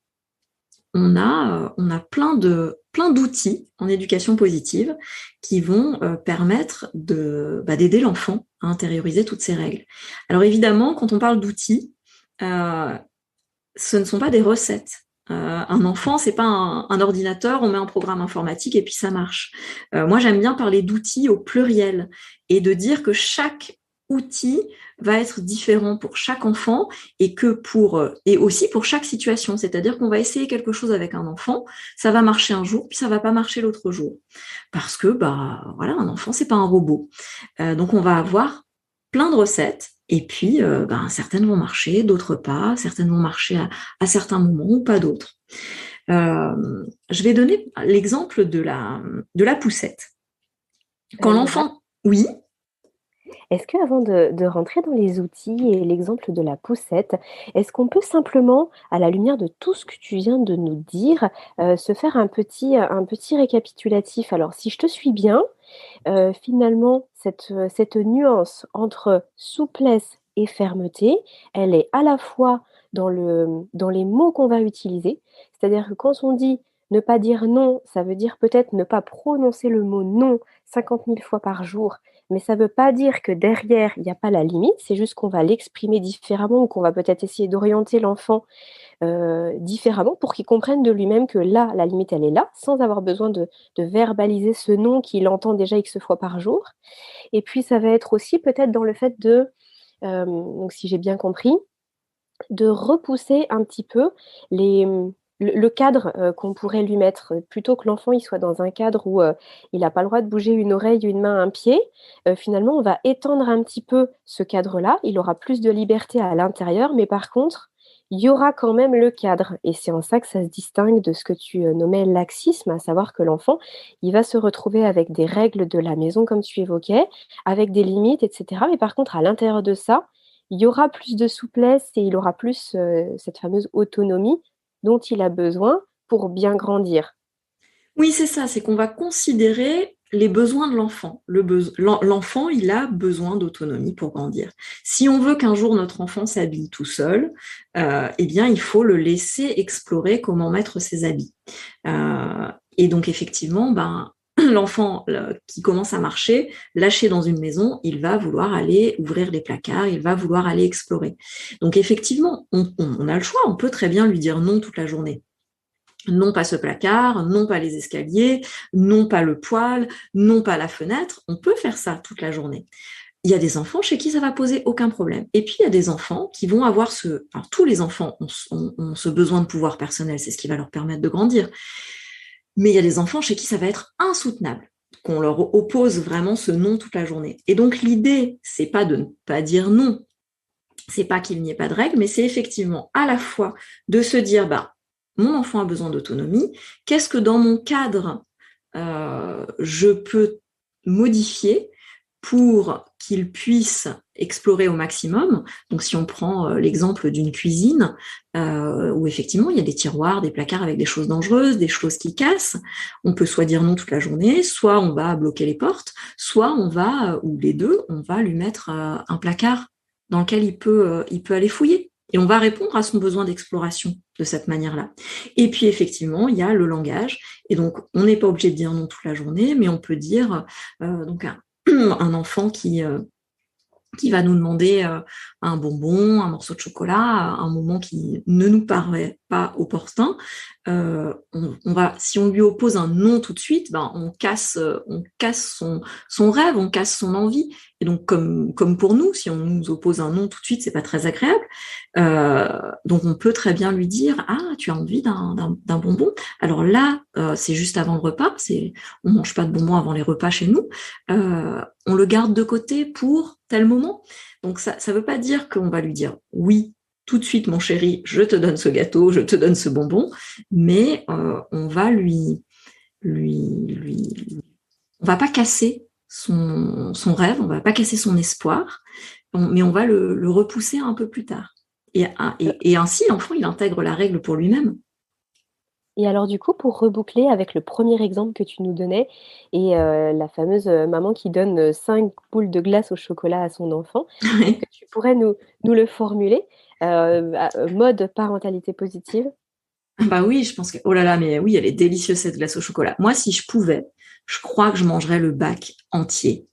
on a plein d'outils en éducation positive qui vont permettre d'aider l'enfant à intérioriser toutes ces règles. Alors évidemment, quand on parle d'outils, ce ne sont pas des recettes. Un enfant, c'est pas un ordinateur, on met un programme informatique et puis ça marche. Moi, j'aime bien parler d'outils au pluriel et de dire que chaque outil va être différent pour chaque enfant et aussi pour chaque situation. C'est-à-dire qu'on va essayer quelque chose avec un enfant, ça va marcher un jour, puis ça va pas marcher l'autre jour. Parce que, un enfant, c'est pas un robot. Donc, on va avoir plein de recettes. Et puis, certaines vont marcher, d'autres pas. Certaines vont marcher à certains moments ou pas d'autres. Je vais donner l'exemple de la poussette. Quand l'enfant... Oui. Est-ce qu'avant de rentrer dans les outils et l'exemple de la poussette, est-ce qu'on peut simplement, à la lumière de tout ce que tu viens de nous dire, se faire un petit récapitulatif? Alors, si je te suis bien, finalement, cette nuance entre souplesse et fermeté, elle est à la fois dans les mots qu'on va utiliser. C'est-à-dire que quand on dit ne pas dire non, ça veut dire peut-être ne pas prononcer le mot non 50 000 fois par jour, mais ça ne veut pas dire que derrière, il n'y a pas la limite, c'est juste qu'on va l'exprimer différemment ou qu'on va peut-être essayer d'orienter l'enfant différemment pour qu'il comprenne de lui-même que là, la limite, elle est là, sans avoir besoin de verbaliser ce non qu'il entend déjà X fois par jour. Et puis, ça va être aussi peut-être dans le fait donc si j'ai bien compris, de repousser un petit peu le cadre qu'on pourrait lui mettre. Plutôt que l'enfant il soit dans un cadre où il n'a pas le droit de bouger une oreille, une main, un pied, finalement, on va étendre un petit peu ce cadre-là. Il aura plus de liberté à l'intérieur, mais par contre, il y aura quand même le cadre. Et c'est en ça que ça se distingue de ce que tu nommais laxisme, à savoir que l'enfant, il va se retrouver avec des règles de la maison, comme tu évoquais, avec des limites, etc. Mais par contre, à l'intérieur de ça, il y aura plus de souplesse et il aura plus cette fameuse autonomie dont il a besoin pour bien grandir. Oui, c'est ça, c'est qu'on va considérer les besoins de l'enfant. L'enfant, il a besoin d'autonomie pour grandir. Si on veut qu'un jour notre enfant s'habille tout seul, il faut le laisser explorer comment mettre ses habits. Et donc, effectivement, l'enfant qui commence à marcher, lâché dans une maison, il va vouloir aller ouvrir les placards, il va vouloir aller explorer. Donc, effectivement, on a le choix, on peut très bien lui dire non toute la journée. Non pas ce placard, non pas les escaliers, non pas le poêle, non pas la fenêtre. On peut faire ça toute la journée. Il y a des enfants chez qui ça va poser aucun problème. Et puis, il y a des enfants qui vont avoir Alors, tous les enfants ont ce besoin de pouvoir personnel, c'est ce qui va leur permettre de grandir. Mais il y a des enfants chez qui ça va être insoutenable, qu'on leur oppose vraiment ce non toute la journée. Et donc, l'idée, c'est pas de ne pas dire non, c'est pas qu'il n'y ait pas de règles, mais c'est effectivement à la fois de se dire, mon enfant a besoin d'autonomie, qu'est-ce que dans mon cadre, je peux modifier pour qu'il puisse explorer au maximum. Donc si on prend l'exemple d'une cuisine, où effectivement il y a des tiroirs, des placards avec des choses dangereuses, des choses qui cassent, on peut soit dire non toute la journée, soit on va bloquer les portes, soit on va, ou les deux, on va lui mettre un placard dans lequel il peut aller fouiller. Et on va répondre à son besoin d'exploration de cette manière-là. Et puis effectivement, il y a le langage. Et donc, on n'est pas obligé de dire non toute la journée, mais on peut dire donc un enfant qui va nous demander un bonbon, un morceau de chocolat, à un moment qui ne nous paraît pas opportun, on va, si on lui oppose un non tout de suite, on casse son rêve, on casse son envie. Et donc, comme pour nous, si on nous oppose un non tout de suite, c'est pas très agréable. Donc, on peut très bien lui dire, tu as envie d'un bonbon. Alors là, c'est juste avant le repas. On mange pas de bonbons avant les repas chez nous. On le garde de côté pour tel moment. Donc, ça veut pas dire qu'on va lui dire oui tout de suite, mon chéri, je te donne ce gâteau, je te donne ce bonbon, mais on va on va pas casser son rêve, on va pas casser son espoir, mais on va le repousser un peu plus tard. Et ainsi, l'enfant, il intègre la règle pour lui-même. Et alors du coup, pour reboucler avec le premier exemple que tu nous donnais et la fameuse maman qui donne 5 boules de glace au chocolat à son enfant, est-ce que tu pourrais nous le formuler mode parentalité positive? Oui, je pense que... Oh là là, mais oui, elle est délicieuse cette glace au chocolat. Moi, si je pouvais, je crois que je mangerais le bac entier.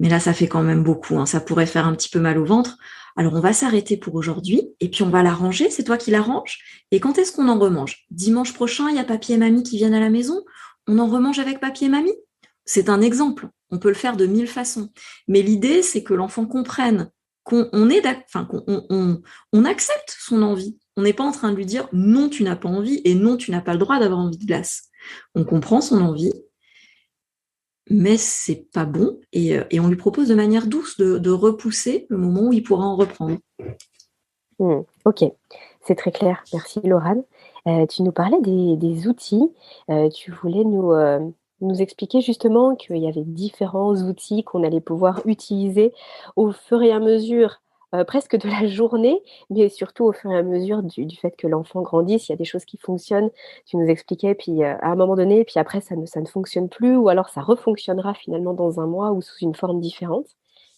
Mais là, ça fait quand même beaucoup, hein. Ça pourrait faire un petit peu mal au ventre. Alors, on va s'arrêter pour aujourd'hui et puis on va la ranger. C'est toi qui la ranges. Et quand est-ce qu'on en remange? Dimanche prochain, il y a papy et mamie qui viennent à la maison. On en remange avec papy et mamie? C'est un exemple. On peut le faire de 1000 façons. Mais l'idée, c'est que l'enfant comprenne qu'on on accepte son envie. On n'est pas en train de lui dire non, tu n'as pas envie et non, tu n'as pas le droit d'avoir envie de glace. On comprend son envie, mais c'est pas bon et on lui propose de manière douce de repousser le moment où il pourra en reprendre. Ok, c'est très clair. Merci Laurane. Tu nous parlais des outils. Tu voulais nous expliquer justement qu'il y avait différents outils qu'on allait pouvoir utiliser au fur et à mesure presque de la journée, mais surtout au fur et à mesure du fait que l'enfant grandisse. Il y a des choses qui fonctionnent, tu nous expliquais, puis à un moment donné, puis après ça ne fonctionne plus, ou alors ça refonctionnera finalement dans un mois ou sous une forme différente.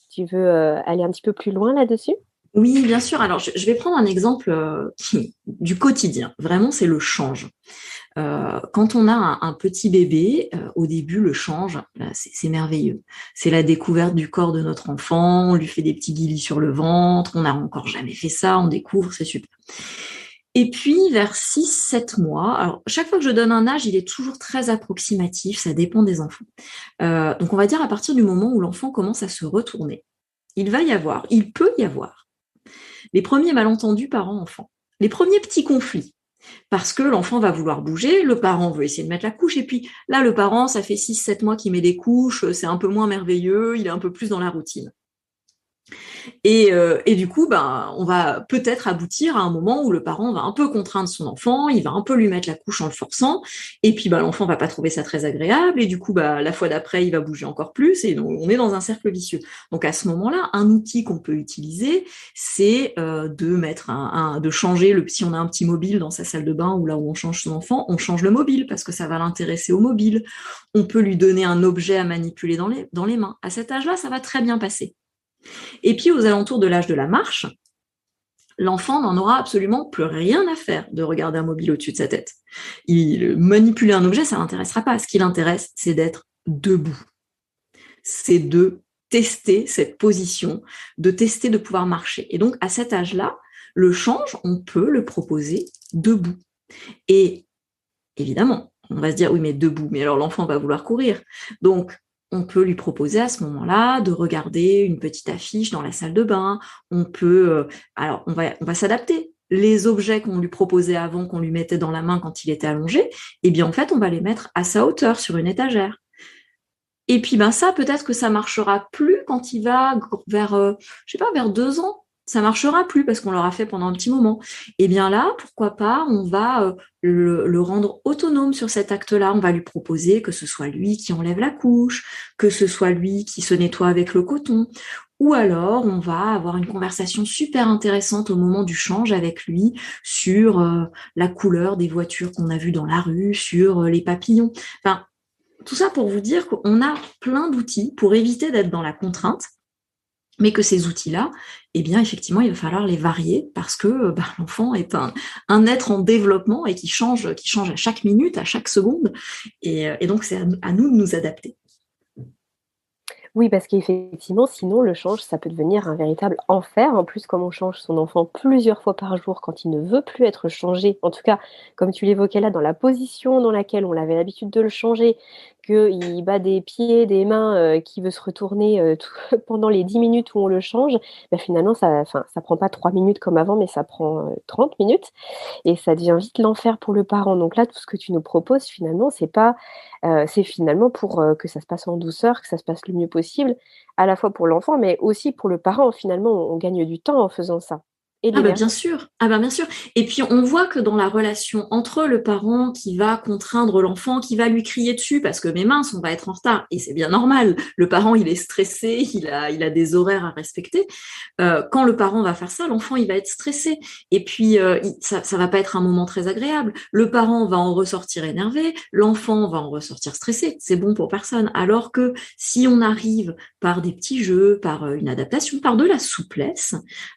Tu veux aller un petit peu plus loin là-dessus? Oui, bien sûr. Alors, je vais prendre un exemple du quotidien. Vraiment, c'est le change. Quand on a un petit bébé, au début, le change, c'est merveilleux. C'est la découverte du corps de notre enfant, on lui fait des petits guilis sur le ventre, on n'a encore jamais fait ça, on découvre, c'est super. Et puis, vers 6-7 mois, alors chaque fois que je donne un âge, il est toujours très approximatif, ça dépend des enfants. Donc, on va dire à partir du moment où l'enfant commence à se retourner, il peut y avoir les premiers malentendus parents-enfants, les premiers petits conflits. Parce que l'enfant va vouloir bouger, le parent veut essayer de mettre la couche, et puis là, le parent, ça fait 6-7 mois qu'il met des couches, c'est un peu moins merveilleux, il est un peu plus dans la routine. Et du coup, on va peut-être aboutir à un moment où le parent va un peu contraindre son enfant, il va un peu lui mettre la couche en le forçant, et puis l'enfant va pas trouver ça très agréable, et du coup, la fois d'après, il va bouger encore plus, et donc on est dans un cercle vicieux. Donc à ce moment-là, un outil qu'on peut utiliser, c'est de mettre de changer si on a un petit mobile dans sa salle de bain ou là où on change son enfant, on change le mobile parce que ça va l'intéresser au mobile. On peut lui donner un objet à manipuler dans les mains. À cet âge-là, ça va très bien passer. Et puis, aux alentours de l'âge de la marche, l'enfant n'en aura absolument plus rien à faire de regarder un mobile au-dessus de sa tête. Manipuler un objet, ça ne l'intéressera pas. Ce qui l'intéresse, c'est d'être debout. C'est de tester cette position, de tester de pouvoir marcher. Et donc, à cet âge-là, le change, on peut le proposer debout. Et évidemment, on va se dire, oui, mais debout, mais alors l'enfant va vouloir courir. Donc, on peut lui proposer à ce moment-là de regarder une petite affiche dans la salle de bain. On peut, alors on va s'adapter. Les objets qu'on lui proposait avant, qu'on lui mettait dans la main quand il était allongé, eh bien en fait, on va les mettre à sa hauteur sur une étagère. Et puis ça, peut-être que ça marchera plus quand il va vers, vers 2 ans. ça marchera plus parce qu'on l'aura fait pendant un petit moment. Et bien là, pourquoi pas, on va le rendre autonome sur cet acte-là. On va lui proposer que ce soit lui qui enlève la couche, que ce soit lui qui se nettoie avec le coton, ou alors on va avoir une conversation super intéressante au moment du change avec lui sur la couleur des voitures qu'on a vues dans la rue, sur les papillons. Enfin, tout ça pour vous dire qu'on a plein d'outils pour éviter d'être dans la contrainte, mais que ces outils-là, eh bien, effectivement, il va falloir les varier parce que l'enfant est un être en développement et qui change à chaque minute, à chaque seconde. Et donc, c'est à nous de nous adapter. Oui, parce qu'effectivement, sinon le change, ça peut devenir un véritable enfer. En plus, comme on change son enfant plusieurs fois par jour quand il ne veut plus être changé, en tout cas, comme tu l'évoquais là, dans la position dans laquelle on avait l'habitude de le changer, qu'il bat des pieds, des mains, qu'il veut se retourner pendant les 10 minutes où on le change, finalement, ça prend pas 3 minutes comme avant, mais ça prend 30 minutes et ça devient vite l'enfer pour le parent. Donc là, tout ce que tu nous proposes, finalement, c'est finalement pour que ça se passe en douceur, que ça se passe le mieux possible, à la fois pour l'enfant, mais aussi pour le parent. Finalement, on gagne du temps en faisant ça et de Ah bah l'énergie. bien sûr, bien sûr. Et puis on voit que dans la relation entre le parent qui va contraindre l'enfant, qui va lui crier dessus parce que mais mince, on va être en retard et c'est bien normal. Le parent il est stressé, il a des horaires à respecter. Quand le parent va faire ça, l'enfant il va être stressé et puis ça va pas être un moment très agréable. Le parent va en ressortir énervé, l'enfant va en ressortir stressé. C'est bon pour personne. Alors que si on arrive par des petits jeux, par une adaptation, par de la souplesse,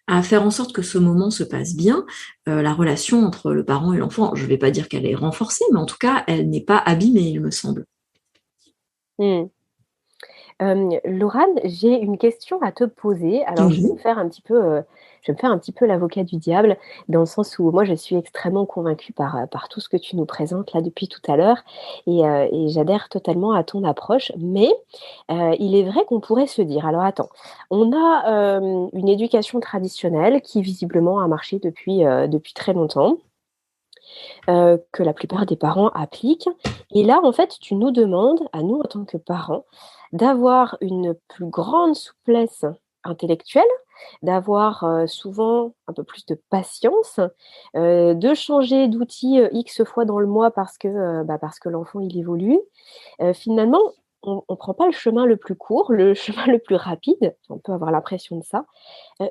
à faire en sorte que ce moment se passe bien, la relation entre le parent et l'enfant, je ne vais pas dire qu'elle est renforcée, mais en tout cas, elle n'est pas abîmée, il me semble. Mmh. Laurane, j'ai une question à te poser. Alors, je vais me faire un petit peu l'avocat du diable, dans le sens où moi, je suis extrêmement convaincue par tout ce que tu nous présentes là depuis tout à l'heure et j'adhère totalement à ton approche. Mais, il est vrai qu'on pourrait se dire: «Alors attends, on a, une éducation traditionnelle qui visiblement a marché depuis très longtemps». Que la plupart des parents appliquent. Et là, en fait, tu nous demandes, à nous en tant que parents, d'avoir une plus grande souplesse intellectuelle, d'avoir, souvent un peu plus de patience, de changer d'outil, X fois dans le mois parce que l'enfant il évolue. Finalement, on prend pas le chemin le plus court, le chemin le plus rapide, on peut avoir l'impression de ça.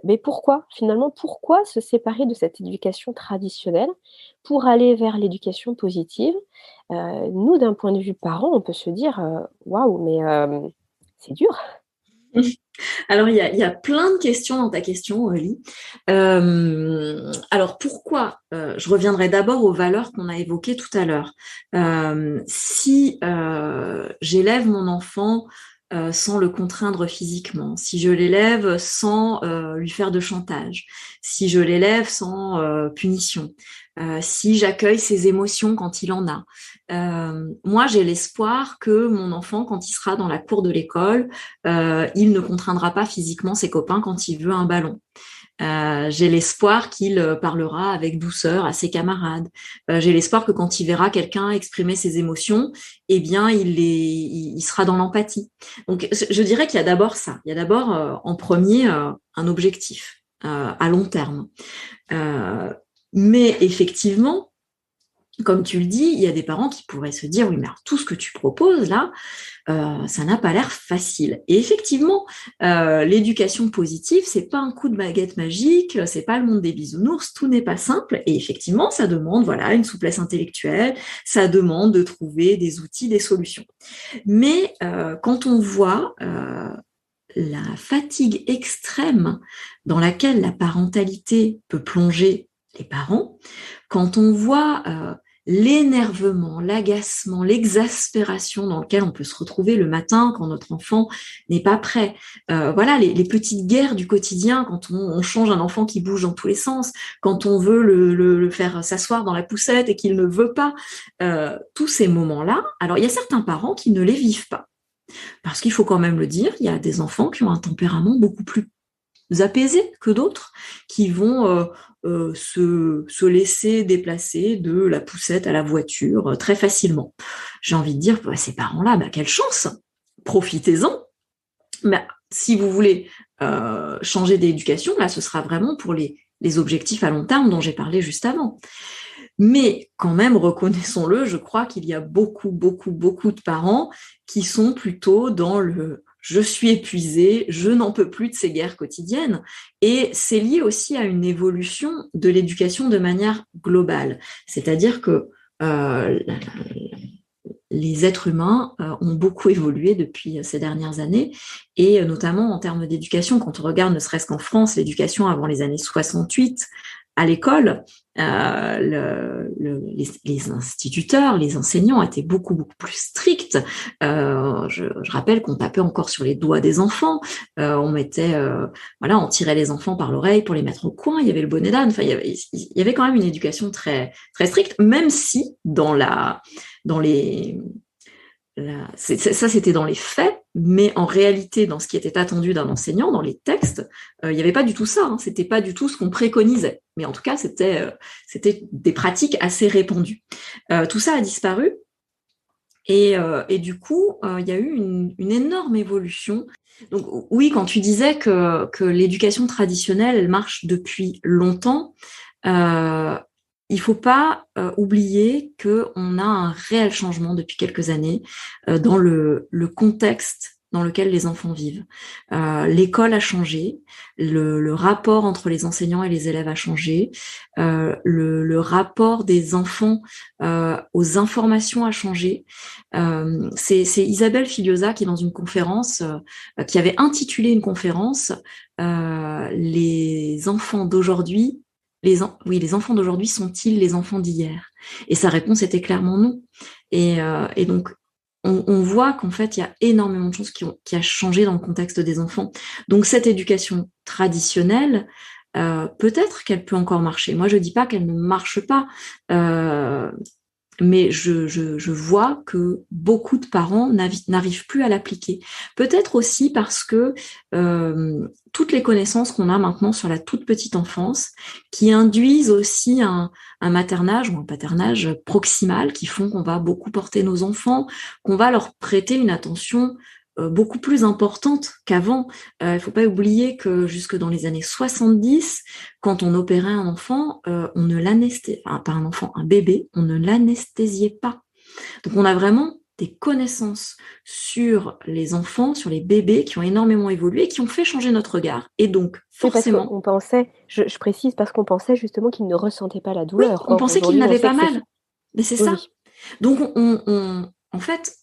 Mais pourquoi? Finalement, pourquoi se séparer de cette éducation traditionnelle pour aller vers l'éducation positive? Nous, d'un point de vue parent, on peut se dire, «Waouh, mais c'est dur». Alors, il y a plein de questions dans ta question, Oli. Alors, pourquoi je reviendrai d'abord aux valeurs qu'on a évoquées tout à l'heure. Si j'élève mon enfant sans le contraindre physiquement, si je l'élève sans lui faire de chantage, si je l'élève sans punition, si j'accueille ses émotions quand il en a. Moi, j'ai l'espoir que mon enfant, quand il sera dans la cour de l'école, il ne contraindra pas physiquement ses copains quand il veut un ballon. J'ai l'espoir qu'il parlera avec douceur à ses camarades. J'ai l'espoir que quand il verra quelqu'un exprimer ses émotions, eh bien, il sera dans l'empathie. Donc, je dirais qu'il y a d'abord ça. Il y a d'abord, en premier, un objectif à long terme. Mais effectivement, comme tu le dis, il y a des parents qui pourraient se dire oui, mais alors, tout ce que tu proposes là, ça n'a pas l'air facile. Et effectivement, l'éducation positive, c'est pas un coup de baguette magique, c'est pas le monde des bisounours, tout n'est pas simple. Et effectivement, ça demande voilà une souplesse intellectuelle, ça demande de trouver des outils, des solutions. Mais quand on voit la fatigue extrême dans laquelle la parentalité peut plonger les parents, quand on voit l'énervement, l'agacement, l'exaspération dans lequel on peut se retrouver le matin quand notre enfant n'est pas prêt. Voilà, les petites guerres du quotidien, quand on change un enfant qui bouge dans tous les sens, quand on veut le faire s'asseoir dans la poussette et qu'il ne veut pas. Tous ces moments-là, alors il y a certains parents qui ne les vivent pas. Parce qu'il faut quand même le dire, il y a des enfants qui ont un tempérament beaucoup plus apaisés que d'autres, qui vont se laisser déplacer de la poussette à la voiture très facilement. J'ai envie de dire, ces parents-là, quelle chance, profitez-en. Mais si vous voulez changer d'éducation, là, ce sera vraiment pour les objectifs à long terme dont j'ai parlé juste avant. Mais quand même, reconnaissons-le, je crois qu'il y a beaucoup de parents qui sont plutôt dans le « je suis épuisé, je n'en peux plus de ces guerres quotidiennes ». Et c'est lié aussi à une évolution de l'éducation de manière globale. C'est-à-dire que les êtres humains ont beaucoup évolué depuis ces dernières années, et notamment en termes d'éducation, quand on regarde ne serait-ce qu'en France, l'éducation avant les années 68, à l'école, les instituteurs, les enseignants étaient beaucoup plus stricts. Je rappelle qu'on tapait encore sur les doigts des enfants, on tirait les enfants par l'oreille pour les mettre au coin, il y avait le bonnet d'âne, enfin, il y avait quand même une éducation très, très stricte, même si ça c'était dans les faits, mais en réalité, dans ce qui était attendu d'un enseignant, dans les textes, il n'y avait pas du tout ça, c'était pas du tout ce qu'on préconisait. Mais en tout cas, c'était des pratiques assez répandues. Tout ça a disparu, et du coup, il y a eu une énorme évolution. Donc oui, quand tu disais que l'éducation traditionnelle, elle marche depuis longtemps, il faut pas oublier qu'on a un réel changement depuis quelques années dans le contexte dans lequel les enfants vivent. L'école a changé, le rapport entre les enseignants et les élèves a changé, le rapport des enfants aux informations a changé. C'est Isabelle Filiosa qui, dans une conférence, qui avait intitulé une conférence les enfants d'aujourd'hui. Les enfants d'aujourd'hui sont-ils les enfants d'hier? Et sa réponse était clairement non. Et donc, on voit qu'en fait, il y a énormément de choses qui ont changé dans le contexte des enfants. Donc, cette éducation traditionnelle, peut-être qu'elle peut encore marcher. Moi, je dis pas qu'elle ne marche pas, mais je vois que beaucoup de parents n'arrivent plus à l'appliquer. Peut-être aussi parce que toutes les connaissances qu'on a maintenant sur la toute petite enfance, qui induisent aussi un maternage ou un paternage proximal, qui font qu'on va beaucoup porter nos enfants, qu'on va leur prêter une attention beaucoup plus importante qu'avant. Il faut pas oublier que jusque dans les années 70, quand on opérait un enfant, on ne l'anesthésiait, enfin pas un enfant, un bébé, on ne l'anesthésiait pas. Donc on a vraiment des connaissances sur les enfants, sur les bébés qui ont énormément évolué, qui ont fait changer notre regard. Et donc forcément, parce qu'on pensait, je précise, parce qu'on pensait justement qu'ils ne ressentaient pas la oui, douleur. on Or, pensait qu'ils aujourd'hui, on n'avaient sait pas que mal. Mais c'est oui, ça. oui. Donc en fait,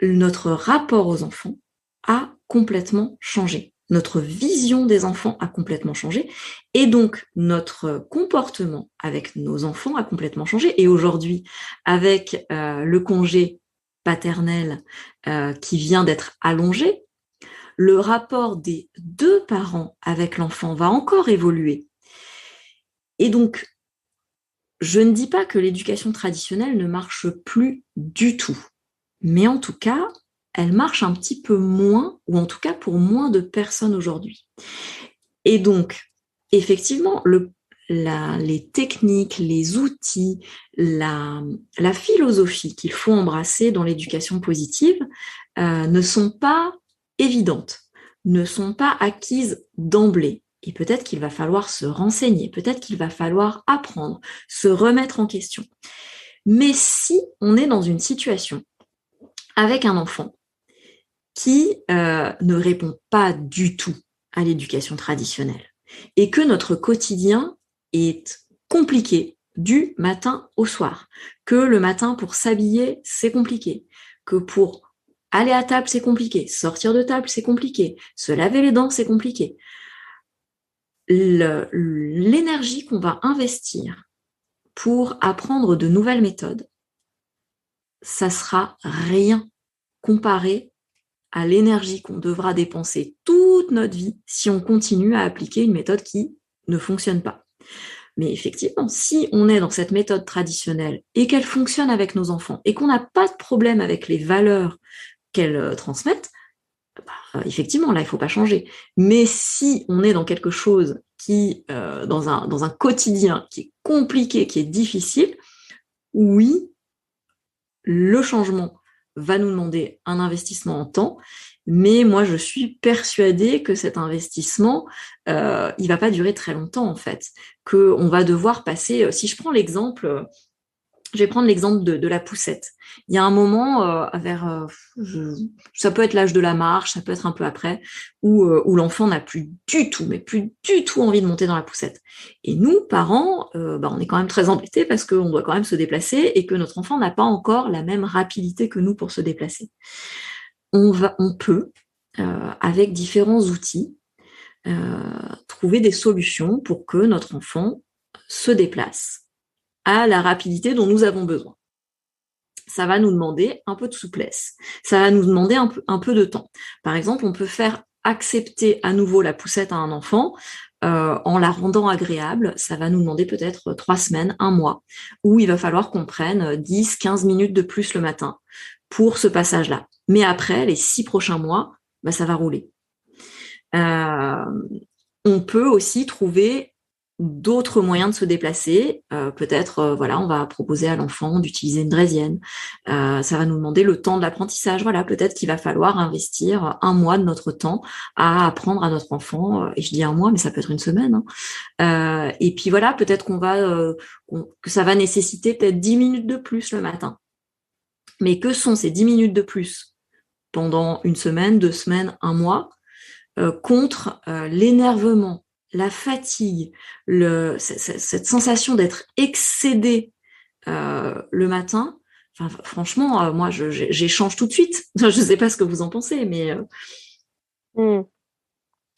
notre rapport aux enfants a complètement changé. Notre vision des enfants a complètement changé. Et donc, notre comportement avec nos enfants a complètement changé. Et aujourd'hui, avec le congé paternel qui vient d'être allongé, le rapport des deux parents avec l'enfant va encore évoluer. Et donc, je ne dis pas que l'éducation traditionnelle ne marche plus du tout. Mais en tout cas, elle marche un petit peu moins, ou en tout cas pour moins de personnes aujourd'hui. Et donc, effectivement, les techniques, les outils, la philosophie qu'il faut embrasser dans l'éducation positive ne sont pas évidentes, ne sont pas acquises d'emblée. Et peut-être qu'il va falloir se renseigner, peut-être qu'il va falloir apprendre, se remettre en question. Mais si on est dans une situation avec un enfant qui ne répond pas du tout à l'éducation traditionnelle et que notre quotidien est compliqué du matin au soir, que le matin pour s'habiller, c'est compliqué, que pour aller à table, c'est compliqué, sortir de table, c'est compliqué, se laver les dents, c'est compliqué. L'énergie qu'on va investir pour apprendre de nouvelles méthodes, ça sera rien comparé à l'énergie qu'on devra dépenser toute notre vie si on continue à appliquer une méthode qui ne fonctionne pas. Mais effectivement, si on est dans cette méthode traditionnelle et qu'elle fonctionne avec nos enfants et qu'on n'a pas de problème avec les valeurs qu'elles transmettent, effectivement, là, il ne faut pas changer. Mais si on est dans quelque chose qui, dans un quotidien qui est compliqué, qui est difficile, oui, le changement va nous demander un investissement en temps, Mais moi, je suis persuadée que cet investissement, il va pas durer très longtemps, en fait. Qu'on va devoir passer, si je prends l'exemple, je vais prendre l'exemple de la poussette. Il y a un moment, ça peut être l'âge de la marche, ça peut être un peu après, où l'enfant n'a plus du tout, mais plus du tout envie de monter dans la poussette. Et nous, parents, on est quand même très embêtés parce qu'on doit quand même se déplacer et que notre enfant n'a pas encore la même rapidité que nous pour se déplacer. On peut, avec différents outils, trouver des solutions pour que notre enfant se déplace à la rapidité dont nous avons besoin. Ça va nous demander un peu de souplesse. Ça va nous demander un peu de temps. Par exemple, on peut faire accepter à nouveau la poussette à un enfant en la rendant agréable. Ça va nous demander peut-être 3 semaines, 1 mois, où il va falloir qu'on prenne 10, 15 minutes de plus le matin pour ce passage-là. Mais après, les 6 prochains mois, ça va rouler. On peut aussi trouver d'autres moyens de se déplacer. Peut-être, on va proposer à l'enfant d'utiliser une draisienne. Ça va nous demander le temps de l'apprentissage. Voilà, peut-être qu'il va falloir investir 1 mois de notre temps à apprendre à notre enfant. Et je dis 1 mois, mais ça peut être 1 semaine. Et puis voilà, peut-être que ça va nécessiter peut-être 10 minutes de plus le matin. Mais que sont ces 10 minutes de plus pendant 1 semaine, 2 semaines, 1 mois, contre l'énervement, la fatigue, cette sensation d'être excédé le matin. Enfin, franchement, moi, j'échange tout de suite. Je ne sais pas ce que vous en pensez, mais...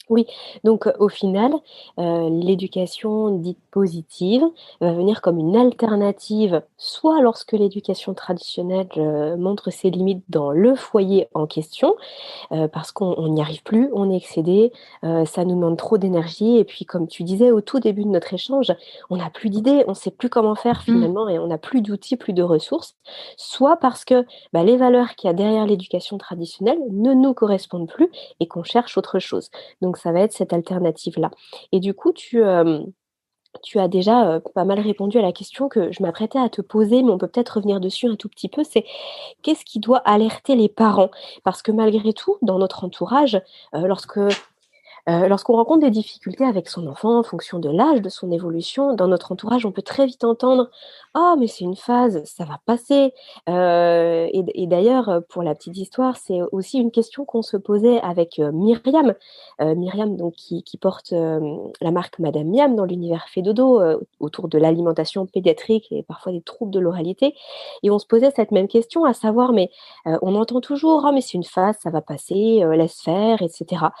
Oui, donc au final, l'éducation dite positive va venir comme une alternative, soit lorsque l'éducation traditionnelle, montre ses limites dans le foyer en question, parce qu'on n'y arrive plus, on est excédé, ça nous demande trop d'énergie et puis comme tu disais au tout début de notre échange, on n'a plus d'idées, on ne sait plus comment faire finalement et on n'a plus d'outils, plus de ressources. Soit parce que, les valeurs qu'il y a derrière l'éducation traditionnelle ne nous correspondent plus et qu'on cherche autre chose. Donc ça va être cette alternative-là. Et du coup, tu as déjà, pas mal répondu à la question que je m'apprêtais à te poser, mais on peut peut-être revenir dessus un tout petit peu, c'est qu'est-ce qui doit alerter les parents? Parce que malgré tout, dans notre entourage, lorsqu'on rencontre des difficultés avec son enfant en fonction de l'âge, de son évolution, dans notre entourage, on peut très vite entendre: «Ah mais c'est une phase, ça va passer». Et d'ailleurs, pour la petite histoire, c'est aussi une question qu'on se posait avec, Myriam. Myriam donc qui porte, la marque Madame Miam dans l'univers Fedodo, autour de l'alimentation pédiatrique et parfois des troubles de l'oralité. Et on se posait cette même question, à savoir mais, on entend toujours: «Ah mais c'est une phase, ça va passer, laisse faire» et cetera.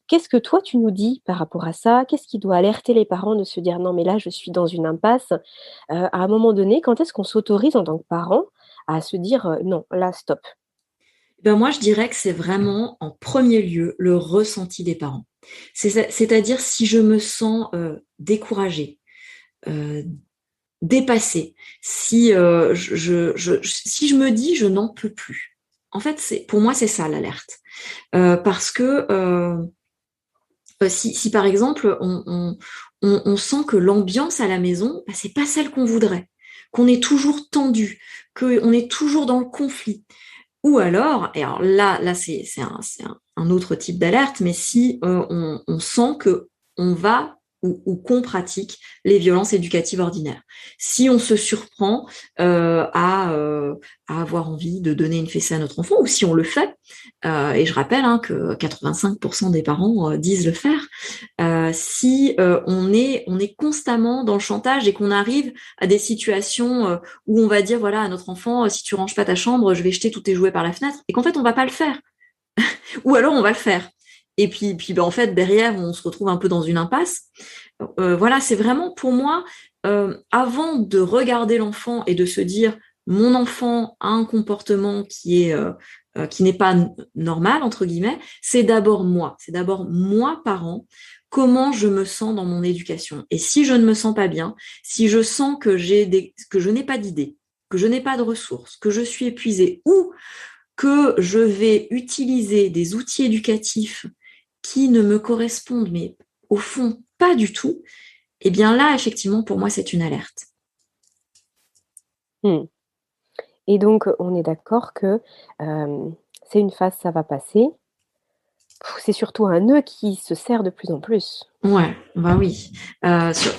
Qu'est-ce que toi tu nous dis par rapport à ça? Qu'est-ce qui doit alerter les parents de se dire: «Non mais là je suis dans une impasse»? À un moment donné, quand est-ce qu'on s'autorise en tant que parent à se dire, «Non, là stop»? Moi, je dirais que c'est vraiment en premier lieu le ressenti des parents. C'est-à-dire si je me sens découragée, euh, dépassée, si si je me dis je n'en peux plus. En fait, pour moi c'est ça l'alerte, parce que si par exemple on sent que l'ambiance à la maison, c'est pas celle qu'on voudrait, qu'on est toujours tendu, qu'on est toujours dans le conflit. Ou alors, et alors là c'est un autre type d'alerte, mais si on sent que on va ou qu'on pratique les violences éducatives ordinaires. Si on se surprend à avoir envie de donner une fessée à notre enfant, ou si on le fait, et je rappelle que 85% des parents disent le faire, si on est constamment dans le chantage et qu'on arrive à des situations où on va dire voilà à notre enfant si tu ranges pas ta chambre je vais jeter tous tes jouets par la fenêtre et qu'en fait on va pas le faire ou alors on va le faire et puis en fait derrière on se retrouve un peu dans une impasse. Voilà, c'est vraiment pour moi avant de regarder l'enfant et de se dire mon enfant a un comportement qui n'est pas normal entre guillemets, c'est d'abord moi parent, comment je me sens dans mon éducation. Et si je ne me sens pas bien, si je sens que que je n'ai pas d'idées, que je n'ai pas de ressources, que je suis épuisée ou que je vais utiliser des outils éducatifs qui ne me correspondent, mais au fond, pas du tout, eh bien là, effectivement, pour moi, c'est une alerte. Mmh. Et donc, on est d'accord que, c'est une phase, ça va passer. C'est surtout un nœud qui se serre de plus en plus. Ouais, bah oui.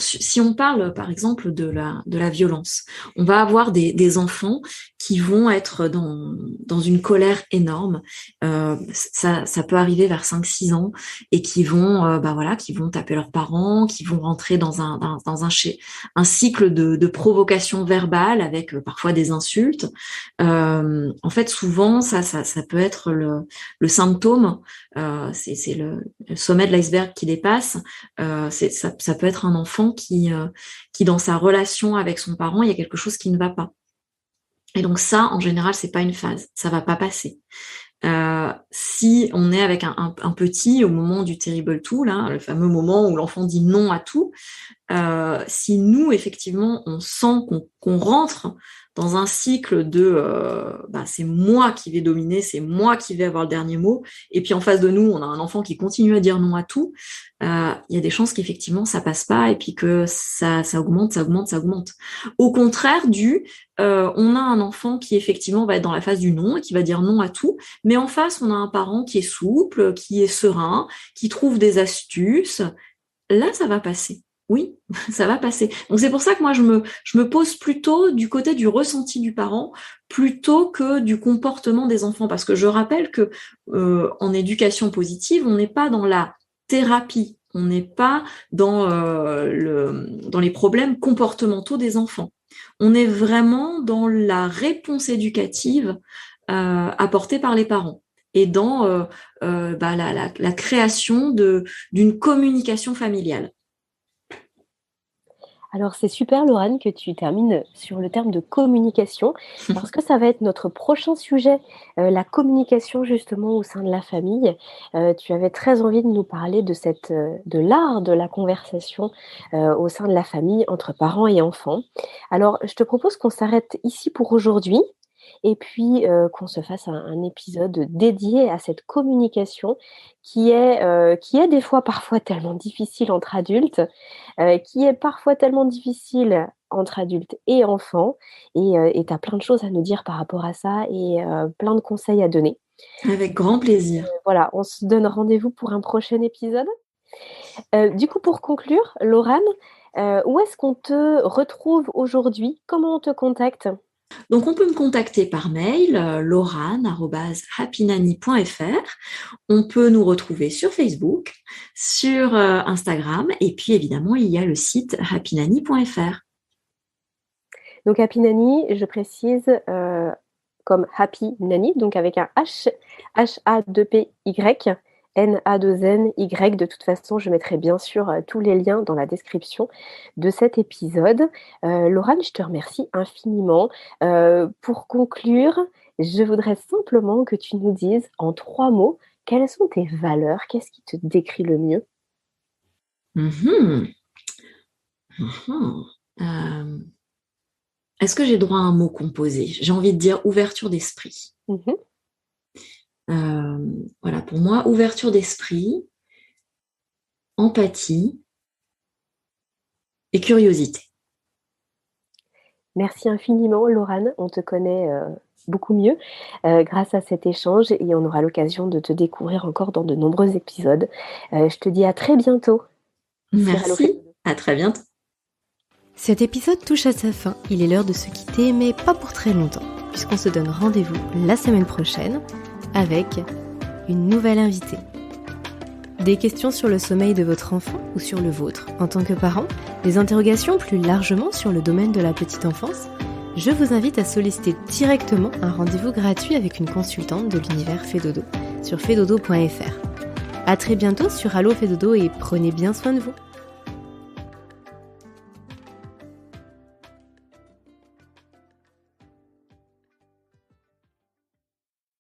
Si on parle, par exemple, de la violence, on va avoir des enfants qui vont être dans une colère énorme. Ça peut arriver vers 5-6 ans et qui vont, qui vont taper leurs parents, qui vont rentrer dans un cycle de provocation verbale avec parfois des insultes. En fait, souvent, ça peut être le symptôme. C'est le sommet de l'iceberg qui dépasse. Ça peut être un enfant qui dans sa relation avec son parent, il y a quelque chose qui ne va pas. Et donc ça, en général, c'est pas une phase, ça va pas passer. Si on est avec un petit au moment du terrible tout, là, le fameux moment où l'enfant dit non à tout, si nous, effectivement, on sent qu'on rentre dans un cycle de c'est moi qui vais dominer, c'est moi qui vais avoir le dernier mot, et puis en face de nous, on a un enfant qui continue à dire non à tout, il y a des chances qu'effectivement ça passe pas et puis que ça augmente. Au contraire on a un enfant qui effectivement va être dans la phase du non et qui va dire non à tout, mais en face, on a un parent qui est souple, qui est serein, qui trouve des astuces. Là, ça va passer. Oui, ça va passer. Donc c'est pour ça que moi je me pose plutôt du côté du ressenti du parent plutôt que du comportement des enfants, parce que je rappelle que en éducation positive, on n'est pas dans la thérapie, on n'est pas dans les problèmes comportementaux des enfants. On est vraiment dans la réponse éducative apportée par les parents et dans la création d'une communication familiale. Alors c'est super Laurane que tu termines sur le terme de communication parce que ça va être notre prochain sujet, la communication justement au sein de la famille. Tu avais très envie de nous parler de l'art de la conversation au sein de la famille entre parents et enfants. Alors je te propose qu'on s'arrête ici pour aujourd'hui et puis qu'on se fasse un épisode dédié à cette communication qui est des fois parfois tellement difficile entre adultes, qui est parfois tellement difficile entre adultes et enfants, et tu as plein de choses à nous dire par rapport à ça et plein de conseils à donner. Avec grand plaisir. Voilà, on se donne rendez-vous pour un prochain épisode. Du coup, pour conclure, Laurane, où est-ce qu'on te retrouve aujourd'hui? Comment on te contacte? Donc, on peut me contacter par mail, laurane@happynanny.fr. On peut nous retrouver sur Facebook, sur Instagram, et puis évidemment, il y a le site happynanny.fr. Donc, Happy Nanny, je précise, comme Happy Nanny, donc avec un H, H-A-2-P-Y, N-A-2-N-Y. De toute façon, je mettrai bien sûr tous les liens dans la description de cet épisode. Laurane, je te remercie infiniment. Pour conclure, je voudrais simplement que tu nous dises en 3 mots, quelles sont tes valeurs? Qu'est-ce qui te décrit le mieux? Est-ce que j'ai droit à un mot composé? J'ai envie de dire ouverture d'esprit. Voilà, pour moi, ouverture d'esprit, empathie et curiosité. Merci infiniment, Laurane. On te connaît beaucoup mieux grâce à cet échange et on aura l'occasion de te découvrir encore dans de nombreux épisodes. Je te dis à très bientôt. Merci, à très bientôt. Cet épisode touche à sa fin. Il est l'heure de se quitter, mais pas pour très longtemps, puisqu'on se donne rendez-vous la semaine prochaine avec une nouvelle invitée. Des questions sur le sommeil de votre enfant ou sur le vôtre en tant que parent, des interrogations plus largement sur le domaine de la petite enfance, je vous invite à solliciter directement un rendez-vous gratuit avec une consultante de l'univers Fedodo sur fedodo.fr. À très bientôt sur Allo Fedodo et prenez bien soin de vous.